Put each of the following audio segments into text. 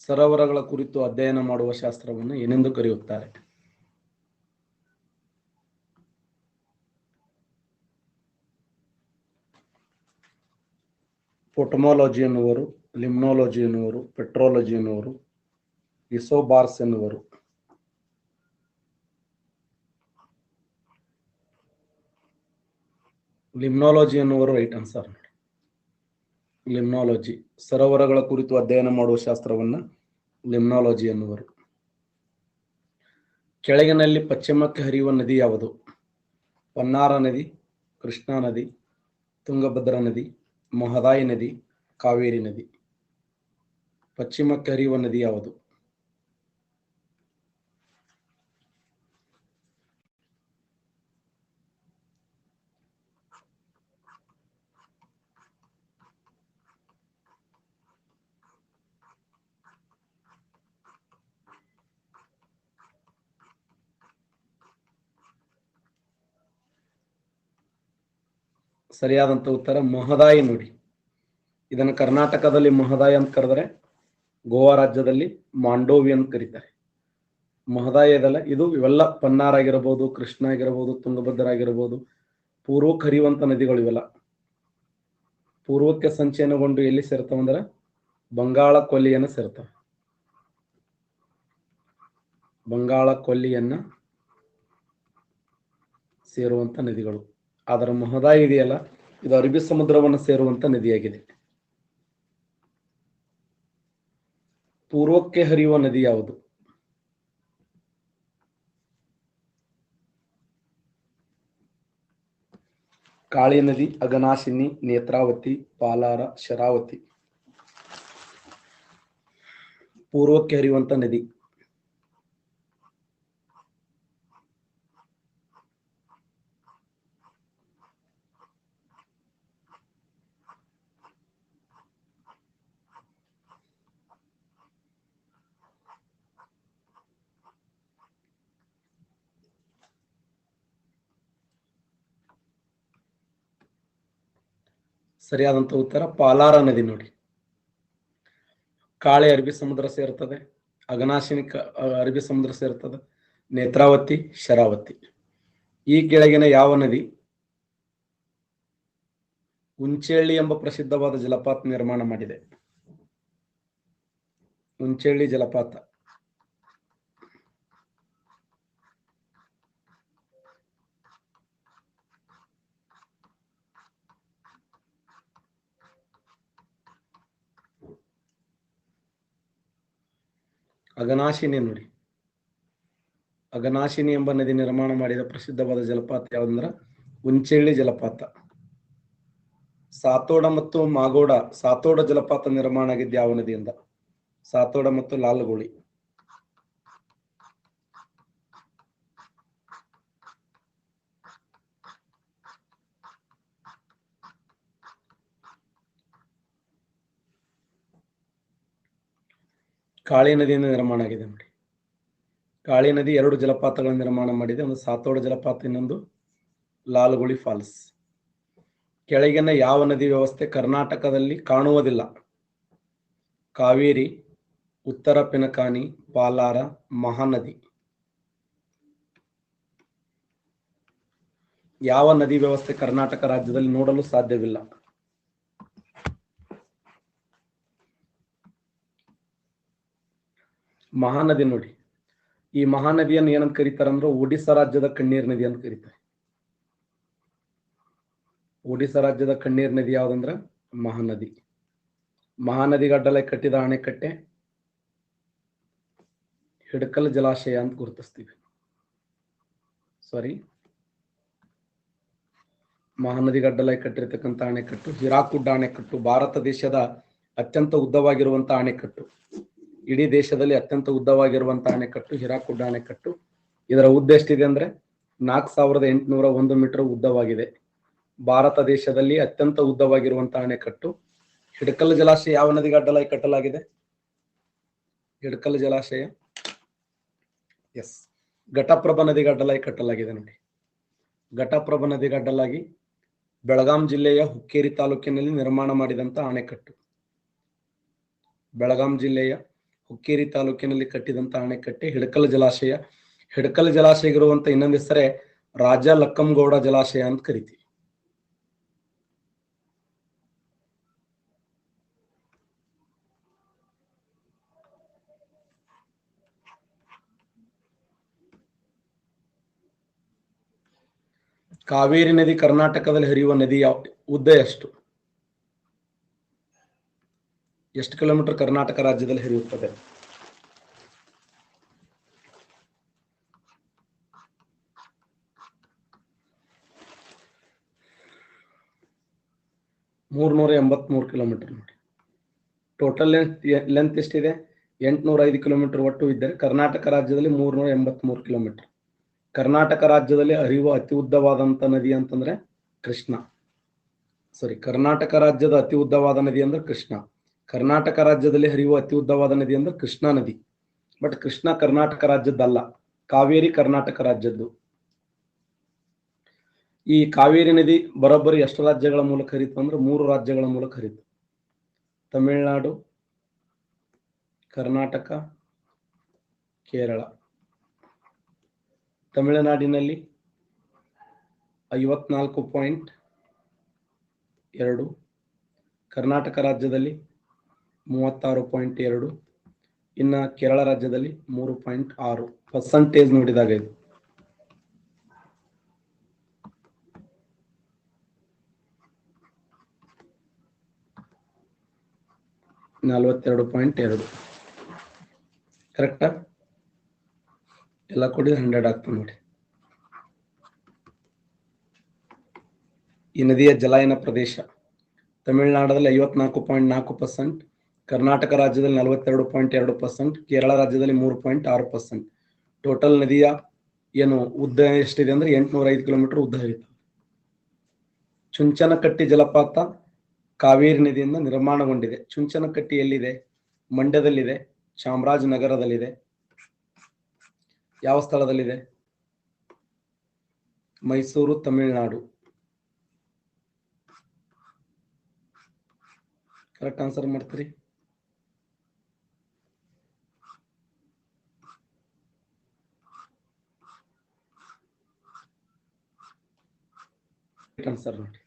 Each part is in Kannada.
ಸರೋವರಗಳ ಕುರಿತು ಅಧ್ಯಯನ ಮಾಡುವ ಶಾಸ್ತ್ರವನ್ನು ಏನೆಂದು ಕರೆಯುತ್ತಾರೆ? ಪೊಟಮಾಲಜಿ ಎನ್ನುವರು, ಲಿಮ್ನಾಲಜಿ ಎನ್ನುವರು, ಪೆಟ್ರೋಲಜಿ ಎನ್ನುವರು, ಇಸೋಬಾರ್ಸ್ ಎನ್ನುವರು. ಲಿಮ್ನಾಲಜಿ ಎನ್ನುವರು ರೈಟ್ ಆನ್ಸರ್. ಲಿಮ್ನಾಲಜಿ ಸರೋವರಗಳ ಕುರಿತು ಅಧ್ಯಯನ ಮಾಡುವ ಶಾಸ್ತ್ರವನ್ನ ಲಿಮ್ನಾಲಜಿ ಎನ್ನುವರು. ಕೆಳಗಿನಲ್ಲಿ ಪಶ್ಚಿಮಕ್ಕೆ ಹರಿಯುವ ನದಿ ಯಾವುದು? ಪನ್ನಾರ ನದಿ, ಕೃಷ್ಣಾ ನದಿ, ತುಂಗಭದ್ರಾ ನದಿ, ಮಹದಾಯಿ ನದಿ, ಕಾವೇರಿ ನದಿ. ಪಶ್ಚಿಮಕ್ಕೆ ಹರಿಯುವ ನದಿ ಯಾವುದು? ಸರಿಯಾದಂತ ಉತ್ತರ ಮಹದಾಯಿ ನೋಡಿ. ಇದನ್ನು ಕರ್ನಾಟಕದಲ್ಲಿ ಮಹದಾಯಿ ಅಂತ ಕರೆದರೆ, ಗೋವಾ ರಾಜ್ಯದಲ್ಲಿ ಮಾಂಡೋವಿ ಅಂತ ಕರೀತಾರೆ. ಮಹದಾಯಿ ಇದಲ್ಲ, ಇದು ಇವೆಲ್ಲ ಪನ್ನಾರ್ ಆಗಿರಬಹುದು, ಕೃಷ್ಣ ಆಗಿರಬಹುದು, ತುಂಗಭದ್ರಾ ಆಗಿರಬಹುದು, ಪೂರ್ವಕ್ಕೆ ಹರಿಯುವಂತ ನದಿಗಳು ಇವೆಲ್ಲ. ಪೂರ್ವಕ್ಕೆ ಸಂಚಯನಗೊಂಡು ಎಲ್ಲಿ ಸೇರ್ತಾವ ಅಂದ್ರೆ ಬಂಗಾಳ ಕೊಲ್ಲಿಯನ್ನ ಸೇರ್ತಾವ. ಬಂಗಾಳ ಕೊಲ್ಲಿಯನ್ನ ಸೇರುವಂತ ನದಿಗಳು. ಅದರ ಮಹದಾಯಿ ಇದೆಯಲ್ಲ, ಇದು ಅರಬ್ಬಿ ಸಮುದ್ರವನ್ನು ಸೇರುವಂತ ನದಿಯಾಗಿದೆ. ಪೂರ್ವಕ್ಕೆ ಹರಿಯುವ ನದಿ ಯಾವುದು? ಕಾಳಿ ನದಿ, ಅಘನಾಶಿನಿ, ನೇತ್ರಾವತಿ, ಪಾಲಾರ, ಶರಾವತಿ. ಪೂರ್ವಕ್ಕೆ ಹರಿಯುವಂತ ನದಿ ಸರಿಯಾದಂತ ಉತ್ತರ ಪಾಲಾರ ನದಿ ನೋಡಿ. ಕಾಳಿ ಅರಬ್ಬಿ ಸಮುದ್ರ ಸೇರ್ತದೆ, ಅಘನಾಶಿನಿ ಅರಬ್ಬಿ ಸಮುದ್ರ ಸೇರ್ತದೆ, ನೇತ್ರಾವತಿ, ಶರಾವತಿ. ಈ ಕೆಳಗಿನ ಯಾವ ನದಿ ಉಂಚೇಳ್ಳಿ ಎಂಬ ಪ್ರಸಿದ್ಧವಾದ ಜಲಪಾತ ನಿರ್ಮಾಣ ಮಾಡಿದೆ? ಉಂಚೇಳ್ಳಿ ಜಲಪಾತ. ಅಘನಾಶಿನಿ ನೋಡಿ. ಅಘನಾಶಿನಿ ಎಂಬ ನದಿ ನಿರ್ಮಾಣ ಮಾಡಿದ ಪ್ರಸಿದ್ಧವಾದ ಜಲಪಾತ ಯಾವ್ದಂದ್ರ ಉಂಚೇಳ್ಳಿ ಜಲಪಾತ. ಸಾತೋಡ ಮತ್ತು ಮಾಗೋಡ, ಸಾತೋಡ ಜಲಪಾತ ನಿರ್ಮಾಣ ಆಗಿದ್ದ ಯಾವ ನದಿಯಿಂದ? ಸಾತೋಡ ಮತ್ತು ಲಾಲ್ಗುಳಿ. ಕಾಳಿ ನದಿಯಿಂದ ನಿರ್ಮಾಣ ಆಗಿದೆ ನೋಡಿ. ಕಾಳಿ ನದಿ ಎರಡು ಜಲಪಾತಗಳನ್ನು ನಿರ್ಮಾಣ ಮಾಡಿದೆ, ಒಂದು ಸಾತೋಡ ಜಲಪಾತ, ಇನ್ನೊಂದು ಲಾಲ್ಗುಳಿ ಫಾಲ್ಸ್. ಕೆಳಗಿನ ಯಾವ ನದಿ ವ್ಯವಸ್ಥೆ ಕರ್ನಾಟಕದಲ್ಲಿ ಕಾಣುವುದಿಲ್ಲ? ಕಾವೇರಿ, ಉತ್ತರ ಪಿನಕಾನಿ, ಪಾಲಾರ, ಮಹಾನದಿ. ಯಾವ ನದಿ ವ್ಯವಸ್ಥೆ ಕರ್ನಾಟಕ ರಾಜ್ಯದಲ್ಲಿ ನೋಡಲು ಸಾಧ್ಯವಿಲ್ಲ? ಮಹಾನದಿ ನೋಡಿ. ಈ ಮಹಾನದಿಯನ್ನು ಏನಂತ ಕರೀತಾರೆ ಅಂದ್ರೆ ಒಡಿಸ್ಸಾ ರಾಜ್ಯದ ಕಣ್ಣೀರ್ ನದಿ ಅಂತ ಕರೀತಾರೆ. ಒಡಿಸ್ಸಾ ರಾಜ್ಯದ ಕಣ್ಣೀರ್ ನದಿ ಯಾವ್ದಂದ್ರ ಮಹಾನದಿ. ಮಹಾನದಿ ಗಡ್ಡಲೆ ಕಟ್ಟಿದ ಅಣೆಕಟ್ಟೆ ಹಿಡಕಲ್ ಜಲಾಶಯ ಅಂತ ಗುರುತಿಸ್ತೀವಿ. ಮಹಾನದಿ ಗಡ್ಡಲೆ ಕಟ್ಟಿರ್ತಕ್ಕಂಥ ಅಣೆಕಟ್ಟು ಹಿರಾಕುಡ್ ಅಣೆಕಟ್ಟು. ಭಾರತ ದೇಶದ ಅತ್ಯಂತ ಉದ್ದವಾಗಿರುವಂತಹ ಅಣೆಕಟ್ಟು. ಇಡೀ ದೇಶದಲ್ಲಿ ಅತ್ಯಂತ ಉದ್ದವಾಗಿರುವಂತಹ ಅಣೆಕಟ್ಟು ಹಿರಾಕುಡ್ ಅಣೆಕಟ್ಟು. ಇದರ ಉದ್ದ ಎಷ್ಟಿದೆ ಅಂದ್ರೆ 4801 ಮೀಟರ್ ಉದ್ದವಾಗಿದೆ. ಭಾರತ ದೇಶದಲ್ಲಿ ಅತ್ಯಂತ ಉದ್ದವಾಗಿರುವಂತಹ ಅಣೆಕಟ್ಟು ಹಿಡಕಲ್ ಜಲಾಶಯ. ಯಾವ ನದಿಗೆ ಅಡ್ಡಲಾಗಿ ಕಟ್ಟಲಾಗಿದೆ? ಹಿಡಕಲ್ ಜಲಾಶಯ. ಎಸ್, ಘಟಪ್ರಭಾ ನದಿಗೆ ಅಡ್ಡಲಾಗಿ ಕಟ್ಟಲಾಗಿದೆ ನೋಡಿ. ಘಟಪ್ರಭಾ ನದಿಗೆ ಅಡ್ಡಲಾಗಿ ಬೆಳಗಾಂ ಜಿಲ್ಲೆಯ ಹುಕ್ಕೇರಿ ತಾಲೂಕಿನಲ್ಲಿ ನಿರ್ಮಾಣ ಮಾಡಿದಂತ ಅಣೆಕಟ್ಟು. ಬೆಳಗಾಂ ಜಿಲ್ಲೆಯ ಹುಕ್ಕೇರಿ ತಾಲೂಕಿನಲ್ಲಿ ಕಟ್ಟಿದಂತ ಅಣೆಕಟ್ಟೆ ಹಿಡಕಲ್ ಜಲಾಶಯ. ಹಿಡಕಲ್ ಜಲಾಶಯ ಇರುವಂತ ಇನ್ನೊಂದು ಹೆಸರೇ ರಾಜ ಲಕ್ಕಂಗೌಡ ಜಲಾಶಯ ಅಂತ ಕರಿತೀವಿ. ಕಾವೇರಿ ನದಿ ಕರ್ನಾಟಕದಲ್ಲಿ ಹರಿಯುವ ನದಿ ಉದ್ದ ಎಷ್ಟು? ಎಷ್ಟು ಕಿಲೋಮೀಟರ್ ಕರ್ನಾಟಕ ರಾಜ್ಯದಲ್ಲಿ ಹರಿಯುತ್ತದೆ? ಮೂರ್ನೂರ 83 ಕಿಲೋಮೀಟರ್ ನೋಡಿ. ಟೋಟಲ್ ಲೆಂತ್ ಎಷ್ಟಿದೆ? 805 ಕಿಲೋಮೀಟರ್ ಒಟ್ಟು ಇದ್ದರೆ ಕರ್ನಾಟಕ ರಾಜ್ಯದಲ್ಲಿ 383 ಕಿಲೋಮೀಟರ್. ಕರ್ನಾಟಕ ರಾಜ್ಯದಲ್ಲಿ ಹರಿಯುವ ಅತಿ ಉದ್ದವಾದಂತ ನದಿ ಅಂತಂದ್ರೆ ಕೃಷ್ಣ. ಕರ್ನಾಟಕ ರಾಜ್ಯದ ಅತಿ ಉದ್ದವಾದ ನದಿ ಅಂದ್ರೆ ಕೃಷ್ಣ. ಕರ್ನಾಟಕ ರಾಜ್ಯದಲ್ಲಿ ಹರಿಯುವ ಅತಿ ಉದ್ದವಾದ ನದಿ ಅಂದ್ರೆ ಕೃಷ್ಣಾ ನದಿ. ಬಟ್ ಕೃಷ್ಣ ಕರ್ನಾಟಕ ರಾಜ್ಯದ್ದಲ್ಲ, ಕಾವೇರಿ ಕರ್ನಾಟಕ ರಾಜ್ಯದ್ದು. ಈ ಕಾವೇರಿ ನದಿ ಬರೋಬ್ಬರಿ ಎಷ್ಟು ರಾಜ್ಯಗಳ ಮೂಲಕ ಹರಿತು ಅಂದ್ರೆ 3 ರಾಜ್ಯಗಳ ಮೂಲಕ ಹರಿತು. ತಮಿಳುನಾಡು, ಕರ್ನಾಟಕ, ಕೇರಳ. ತಮಿಳುನಾಡಿನಲ್ಲಿ 54.2, ಕರ್ನಾಟಕ ರಾಜ್ಯದಲ್ಲಿ 36.2, ಇನ್ನ ಕೇರಳ ರಾಜ್ಯದಲ್ಲಿ 3.6 ಪರ್ಸೆಂಟೇಜ್ ನೋಡಿದಾಗ ಇದು. ಕರೆಕ್ಟಾ? ಎಲ್ಲ ಕೊಡಿ 100 ಆಗ್ತದೆ ನೋಡಿ. ಈ ನದಿಯ ಜಲಾಯನ ಪ್ರದೇಶ ತಮಿಳುನಾಡಲ್ಲಿ 54.4%, ಕರ್ನಾಟಕ ರಾಜ್ಯದಲ್ಲಿ 42.2%, ಕೇರಳ ರಾಜ್ಯದಲ್ಲಿ 3.6%. ಟೋಟಲ್ ನದಿಯ ಏನು ಉದ್ದ ಎಷ್ಟಿದೆ ಅಂದ್ರೆ 805 ಕಿಲೋಮೀಟರ್ ಉದ್ದ ಹರಿಯುತ್ತೆ. ಚುಂಚನಕಟ್ಟಿ ಜಲಪಾತ ಕಾವೇರಿ ನದಿಯಿಂದ ನಿರ್ಮಾಣಗೊಂಡಿದೆ. ಚುಂಚನಕಟ್ಟಿ ಎಲ್ಲಿದೆ? ಮಂಡ್ಯದಲ್ಲಿದೆ, ಚಾಮರಾಜನಗರದಲ್ಲಿದೆ. ಯಾವ ಸ್ಥಳದಲ್ಲಿದೆ? ಮೈಸೂರು, ತಮಿಳುನಾಡು. ಕರೆಕ್ಟ್ ಆನ್ಸರ್ ಮಾಡ್ತೀರಿ? ಆನ್ಸರ್ ನೋಡಿ.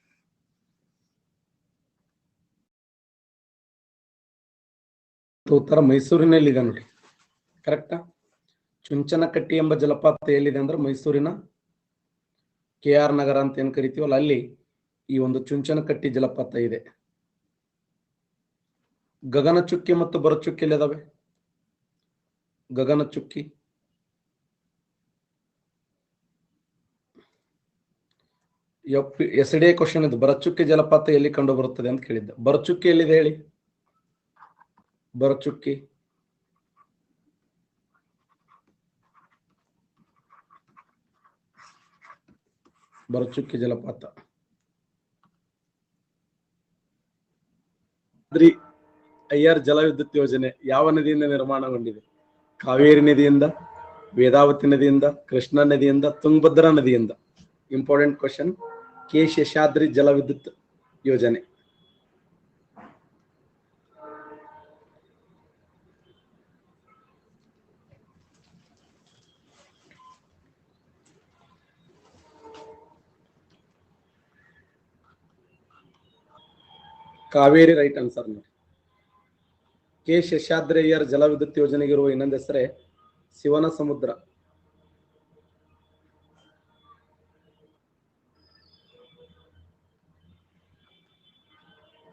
ಉತ್ತರ ಮೈಸೂರಿನಲ್ಲಿದೆ ನೋಡಿ. ಕರೆಕ್ಟಾ? ಚುಂಚನಕಟ್ಟಿ ಎಂಬ ಜಲಪಾತ ಎಲ್ಲಿದೆ ಅಂದ್ರೆ ಮೈಸೂರಿನ KR ನಗರ ಅಂತ ಏನ್ ಕರಿತೀವಲ್ಲ ಅಲ್ಲಿ ಈ ಒಂದು ಚುಂಚನಕಟ್ಟಿ ಜಲಪಾತ ಇದೆ. ಗಗನಚುಕ್ಕಿ ಮತ್ತು ಭರಚುಕ್ಕಿ ಎಲ್ಲಿದಾವೆ? ಗಗನಚುಕ್ಕಿ ಎಸ್ ಡಿ ಕ್ವಶನ್ ಇದು. ಭರಚುಕ್ಕಿ ಜಲಪಾತ ಎಲ್ಲಿ ಕಂಡು ಬರುತ್ತದೆ ಅಂತ ಕೇಳಿದ್ದ. ಭರಚುಕ್ಕಿ ಎಲ್ಲಿದೆ ಹೇಳಿ? ಭರಚುಕ್ಕಿ ಭರಚುಕ್ಕಿ ಜಲಪಾತ ಅಯ್ಯರ್ ಜಲವಿದ್ಯುತ್ ಯೋಜನೆ ಯಾವ ನದಿಯಿಂದ ನಿರ್ಮಾಣಗೊಂಡಿದೆ? ಕಾವೇರಿ ನದಿಯಿಂದ, ವೇದಾವತಿ ನದಿಯಿಂದ, ಕೃಷ್ಣಾ ನದಿಯಿಂದ, ತುಂಗಭದ್ರಾ ನದಿಯಿಂದ. Important question. ಕೆ ಶೇಷಾದ್ರಿ ಜಲವಿದ್ಯುತ್ ಯೋಜನೆ. ಕಾವೇರಿ ರೈಟ್ ಆನ್ಸರ್ ನೋಡಿ. ಕೆ ಶೇಷಾದ್ರಿ ಅಯ್ಯರ್ ಜಲವಿದ್ಯುತ್ ಯೋಜನೆಗಿರುವ ಇನ್ನೊಂದು ಹೆಸರೇ ಶಿವನ ಸಮುದ್ರ.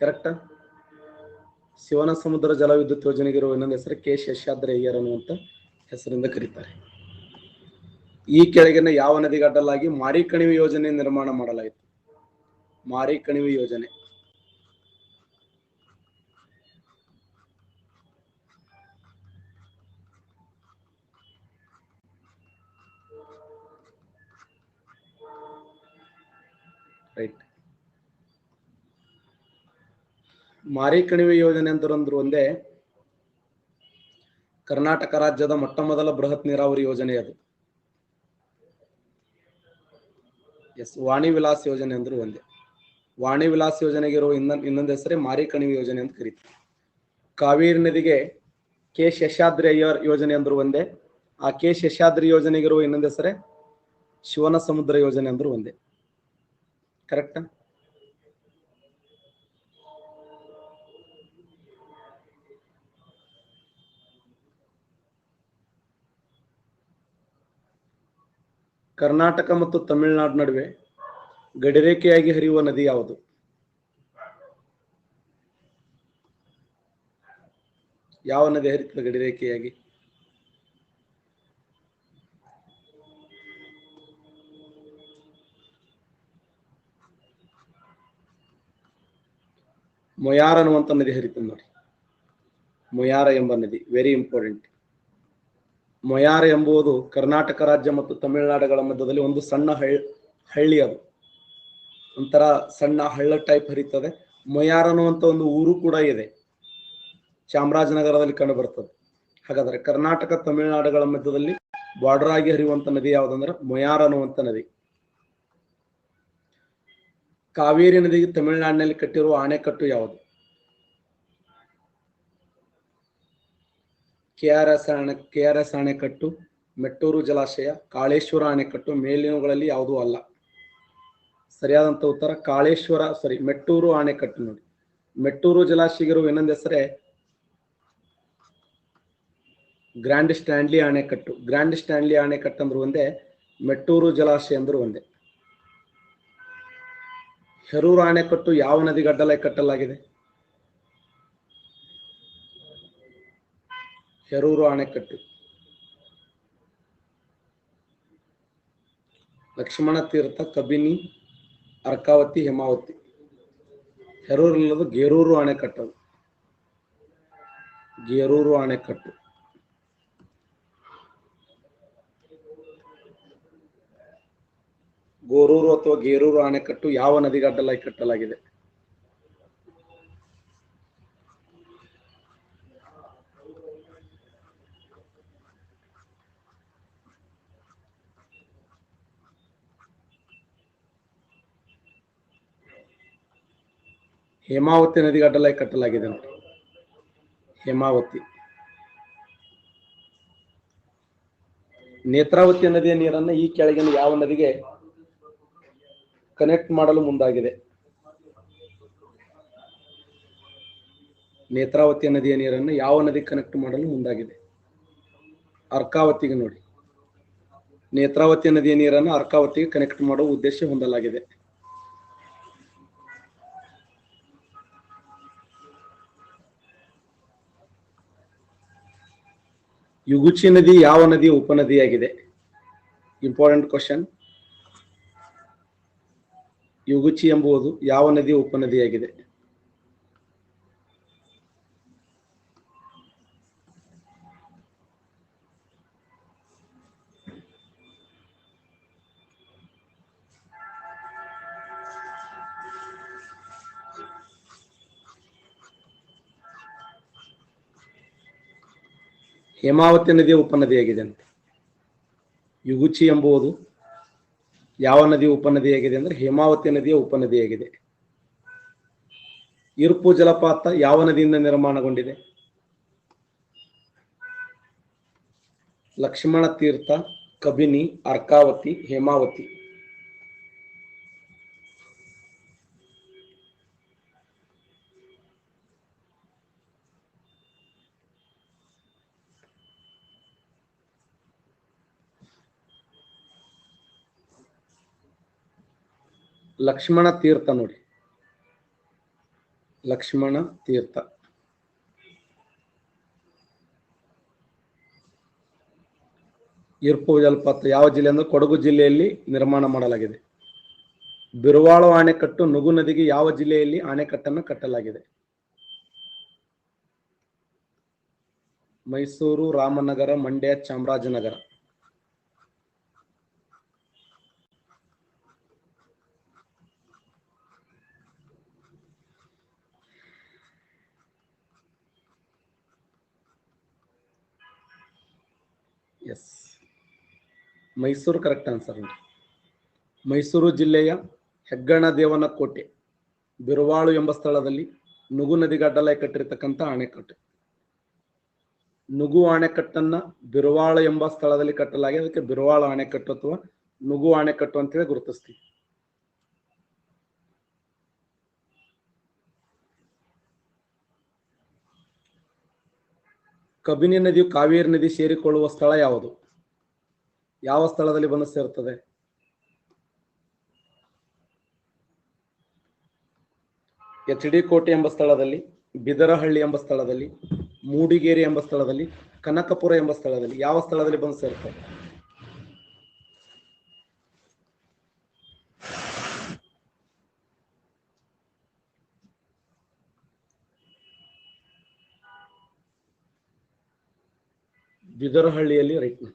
ಕರೆಕ್ಟಾ? ಶಿವನ ಸಮುದ್ರ ಜಲವಿದ್ಯುತ್ ಯೋಜನೆಗಿರುವ ಇನ್ನೊಂದು ಹೆಸರು ಕೆ ಶೇಷಾದ್ರಿ ಅಯ್ಯರ್ ಅನ್ನುವಂತ ಹೆಸರಿಂದ ಕರೀತಾರೆ. ಈ ಕೆಳಗಿನ ಯಾವ ನದಿಗೆ ಅಡ್ಡಲಾಗಿ ಮಾರಿ ಕಣಿವೆ ಯೋಜನೆ ನಿರ್ಮಾಣ ಮಾಡಲಾಯಿತು? ಮಾರಿ ಕಣಿವೆ ಯೋಜನೆ ರೈಟ್. ಮಾರಿ ಕಣಿವೆ ಯೋಜನೆ ಅಂತಂದ್ರು ಒಂದೇ ಕರ್ನಾಟಕ ರಾಜ್ಯದ ಮೊಟ್ಟ ಮೊದಲ ಬೃಹತ್ ನೀರಾವರಿ ಯೋಜನೆ ಅದು. ಎಸ್, ವಾಣಿ ವಿಲಾಸ್ ಯೋಜನೆ ಅಂದ್ರೂ ಒಂದೇ. ವಾಣಿ ವಿಲಾಸ್ ಯೋಜನೆಗಿರುವ ಇನ್ನೊಂದು ಹೆಸರೇ ಮಾರಿ ಕಣಿವೆ ಯೋಜನೆ ಅಂತ ಕರೀತಾರೆ. ಕಾವೇರಿ ನದಿಗೆ ಕೆ ಶೇಷಾದ್ರಿ ಅಯ್ಯರ್ ಯೋಜನೆ ಅಂದ್ರು ಒಂದೇ. ಆ ಕೆ ಶೇಷಾದ್ರಿ ಯೋಜನೆಗಿರುವ ಇನ್ನೊಂದು ಹೆಸರೇ ಶಿವನ ಸಮುದ್ರ ಯೋಜನೆ ಅಂದ್ರು ಒಂದೇ. ಕರೆಕ್ಟಾ? ಕರ್ನಾಟಕ ಮತ್ತು ತಮಿಳುನಾಡು ನಡುವೆ ಗಡಿರೇಖೆಯಾಗಿ ಹರಿಯುವ ನದಿ ಯಾವುದು? ಯಾವ ನದಿ ಹರಿಯುತ್ತದೆ ಗಡಿರೇಖೆಯಾಗಿ? ಮೊಯಾರ ಅನ್ನುವಂಥ ನದಿ ಹರಿತದೆ ನೋಡಿ. ಮೊಯಾರ ಎಂಬ ನದಿ ವೆರಿ ಇಂಪಾರ್ಟೆಂಟ್. ಮೊಯಾರ ಎಂಬುದು ಕರ್ನಾಟಕ ರಾಜ್ಯ ಮತ್ತು ತಮಿಳುನಾಡುಗಳ ಮಧ್ಯದಲ್ಲಿ ಒಂದು ಸಣ್ಣ ಹಳ್ಳಿ. ಅದು ಒಂಥರ ಸಣ್ಣ ಹಳ್ಳ ಟೈಪ್ ಹರಿತದೆ. ಮೊಯಾರ ಅನ್ನುವಂಥ ಒಂದು ಊರು ಕೂಡ ಇದೆ, ಚಾಮರಾಜನಗರದಲ್ಲಿ ಕಂಡು ಬರ್ತದೆ. ಹಾಗಾದ್ರೆ ಕರ್ನಾಟಕ ತಮಿಳುನಾಡುಗಳ ಮಧ್ಯದಲ್ಲಿ ಬಾರ್ಡರ್ ಆಗಿ ಹರಿಯುವಂತ ನದಿ ಯಾವುದಂದ್ರೆ ಮೊಯಾರ ಅನ್ನುವಂಥ ನದಿ. ಕಾವೇರಿ ನದಿಗೆ ತಮಿಳುನಾಡಿನಲ್ಲಿ ಕಟ್ಟಿರುವ ಅಣೆಕಟ್ಟು ಯಾವುದು? KRS ಅಣೆಕಟ್ಟು, ಮೆಟ್ಟೂರು ಜಲಾಶಯ, ಕಾಳೇಶ್ವರ ಅಣೆಕಟ್ಟು, ಮೇಲಿನವುಗಳಲ್ಲಿ ಯಾವುದೂ ಅಲ್ಲ. ಸರಿಯಾದಂತ ಉತ್ತರ ಮೆಟ್ಟೂರು ಅಣೆಕಟ್ಟು ನೋಡಿ. ಮೆಟ್ಟೂರು ಜಲಾಶಯಗಿರುವ ಇನ್ನೊಂದು ಹೆಸರೇ ಗ್ರ್ಯಾಂಡ್ ಸ್ಟ್ಯಾನ್ಲಿ ಅಣೆಕಟ್ಟು. ಗ್ರ್ಯಾಂಡ್ ಸ್ಟ್ಯಾನ್ಲಿ ಅಣೆಕಟ್ಟು ಅಂದ್ರು ಒಂದೇ, ಮೆಟ್ಟೂರು ಜಲಾಶಯ ಅಂದ್ರು ಒಂದೇ. ಹೆರೂರು ಅಣೆಕಟ್ಟು ಯಾವ ನದಿಗಡ್ಡಲಾಗಿ ಕಟ್ಟಲಾಗಿದೆ? ಹೆರೂರು ಅಣೆಕಟ್ಟು ಲಕ್ಷ್ಮಣ ತೀರ್ಥ, ಕಬಿನಿ, ಅರ್ಕಾವತಿ, ಹೇಮಾವತಿ. ಹೆರೂರು ಇಲ್ಲದು ಗೇರೂರು ಅಣೆಕಟ್ಟು. ಗೇರೂರು ಅಣೆಕಟ್ಟು. ಗೋರೂರು ಅಥವಾ ಗೇರೂರು ಅಣೆಕಟ್ಟು ಯಾವ ನದಿಗಡ್ಡಲಾಗಿ ಕಟ್ಟಲಾಗಿದೆ? ಹೇಮಾವತಿ ನದಿಗಡ್ಡಲಾಗಿ ಕಟ್ಟಲಾಗಿದೆ ನೋಡಿ. ಹೇಮಾವತಿ. ನೇತ್ರಾವತಿ ನದಿಯ ನೀರನ್ನು ಈ ಕೆಳಗಿನ ಯಾವ ನದಿಗೆ ಕನೆಕ್ಟ್ ಮಾಡಲು ಮುಂದಾಗಿದೆ? ನೇತ್ರಾವತಿ ನದಿಯ ನೀರನ್ನು ಯಾವ ನದಿ ಕನೆಕ್ಟ್ ಮಾಡಲು ಮುಂದಾಗಿದೆ? ಅರ್ಕಾವತಿಗೆ ನೋಡಿ. ನೇತ್ರಾವತಿ ನದಿಯ ನೀರನ್ನು ಅರ್ಕಾವತಿಗೆ ಕನೆಕ್ಟ್ ಮಾಡುವ ಉದ್ದೇಶ ಹೊಂದಲಾಗಿದೆ. ಯುಗುಚಿ ನದಿ ಯಾವ ನದಿಯ ಉಪನದಿಯಾಗಿದೆ? Important question. ಯುಗುಚಿ ಎಂಬುದು ಯಾವ ನದಿಯ ಉಪನದಿಯಾಗಿದೆ? ಹೇಮಾವತಿ ನದಿಯ ಉಪನದಿಯಾಗಿದೆ ಅಂತ. ಯುಗುಚಿ ಎಂಬುದು ಯಾವ ನದಿಯ ಉಪನದಿಯಾಗಿದೆ ಅಂದ್ರೆ ಹೇಮಾವತಿ ನದಿಯ ಉಪನದಿಯಾಗಿದೆ. ಇರ್ಪು ಜಲಪಾತ ಯಾವ ನದಿಯಿಂದ ನಿರ್ಮಾಣಗೊಂಡಿದೆ? ಲಕ್ಷ್ಮಣ ತೀರ್ಥ, ಕಬಿನಿ, ಅರ್ಕಾವತಿ, ಹೇಮಾವತಿ. ಲಕ್ಷ್ಮಣ ತೀರ್ಥ ನೋಡಿ. ಲಕ್ಷ್ಮಣ ತೀರ್ಥ. ಇರ್ಪು ಜಲಪಾತ ಯಾವ ಜಿಲ್ಲೆ ಅಂದ್ರೆ ಕೊಡಗು ಜಿಲ್ಲೆಯಲ್ಲಿ ನಿರ್ಮಾಣ ಮಾಡಲಾಗಿದೆ. ಬಿರುವಾಳು ಅಣೆಕಟ್ಟು ನುಗು ನದಿಗೆ ಯಾವ ಜಿಲ್ಲೆಯಲ್ಲಿ ಅಣೆಕಟ್ಟನ್ನು ಕಟ್ಟಲಾಗಿದೆ? Mysuru, Ramanagara, Mandya, Chamarajanagara. Yes, Mysuru correct answer. Mysuru ಜಿಲ್ಲೆಯ ಹೆಗ್ಗಣದೇವನಕೋಟೆ ಬಿರುವಾಳು ಎಂಬ ಸ್ಥಳದಲ್ಲಿ ನುಗು ನದಿಗಡ್ಡಲಾಗಿ ಕಟ್ಟಿರ್ತಕ್ಕಂಥ ಅಣೆಕಟ್ಟು. ನುಗು ಅಣೆಕಟ್ಟನ್ನ ಬಿರುವಾಳ ಎಂಬ ಸ್ಥಳದಲ್ಲಿ ಕಟ್ಟಲಾಗಿದೆ, ಅದಕ್ಕೆ ಬಿರುವಾಳ ಅಣೆಕಟ್ಟು ಅಥವಾ ನುಗು ಅಣೆಕಟ್ಟು ಅಂತೇಳಿ ಗುರುತಿಸ್ತೀವಿ. ಕಬಿನಿ ನದಿಯು ಕಾವೇರಿ ನದಿ ಸೇರಿಕೊಳ್ಳುವ ಸ್ಥಳ ಯಾವುದು? ಯಾವ ಸ್ಥಳದಲ್ಲಿ ಬಂದು ಸೇರುತ್ತದೆ? ಎಚ್.ಡಿ. ಕೋಟೆ ಎಂಬ ಸ್ಥಳದಲ್ಲಿ, ಬಿದರಹಳ್ಳಿ ಎಂಬ ಸ್ಥಳದಲ್ಲಿ, ಮೂಡಿಗೇರಿ ಎಂಬ ಸ್ಥಳದಲ್ಲಿ, ಕನಕಪುರ ಎಂಬ ಸ್ಥಳದಲ್ಲಿ, ಯಾವ ಸ್ಥಳದಲ್ಲಿ ಬಂದು ಸೇರುತ್ತದೆ? ಬಿದರಹಳ್ಳಿಯಲ್ಲಿ ರೈಟ್.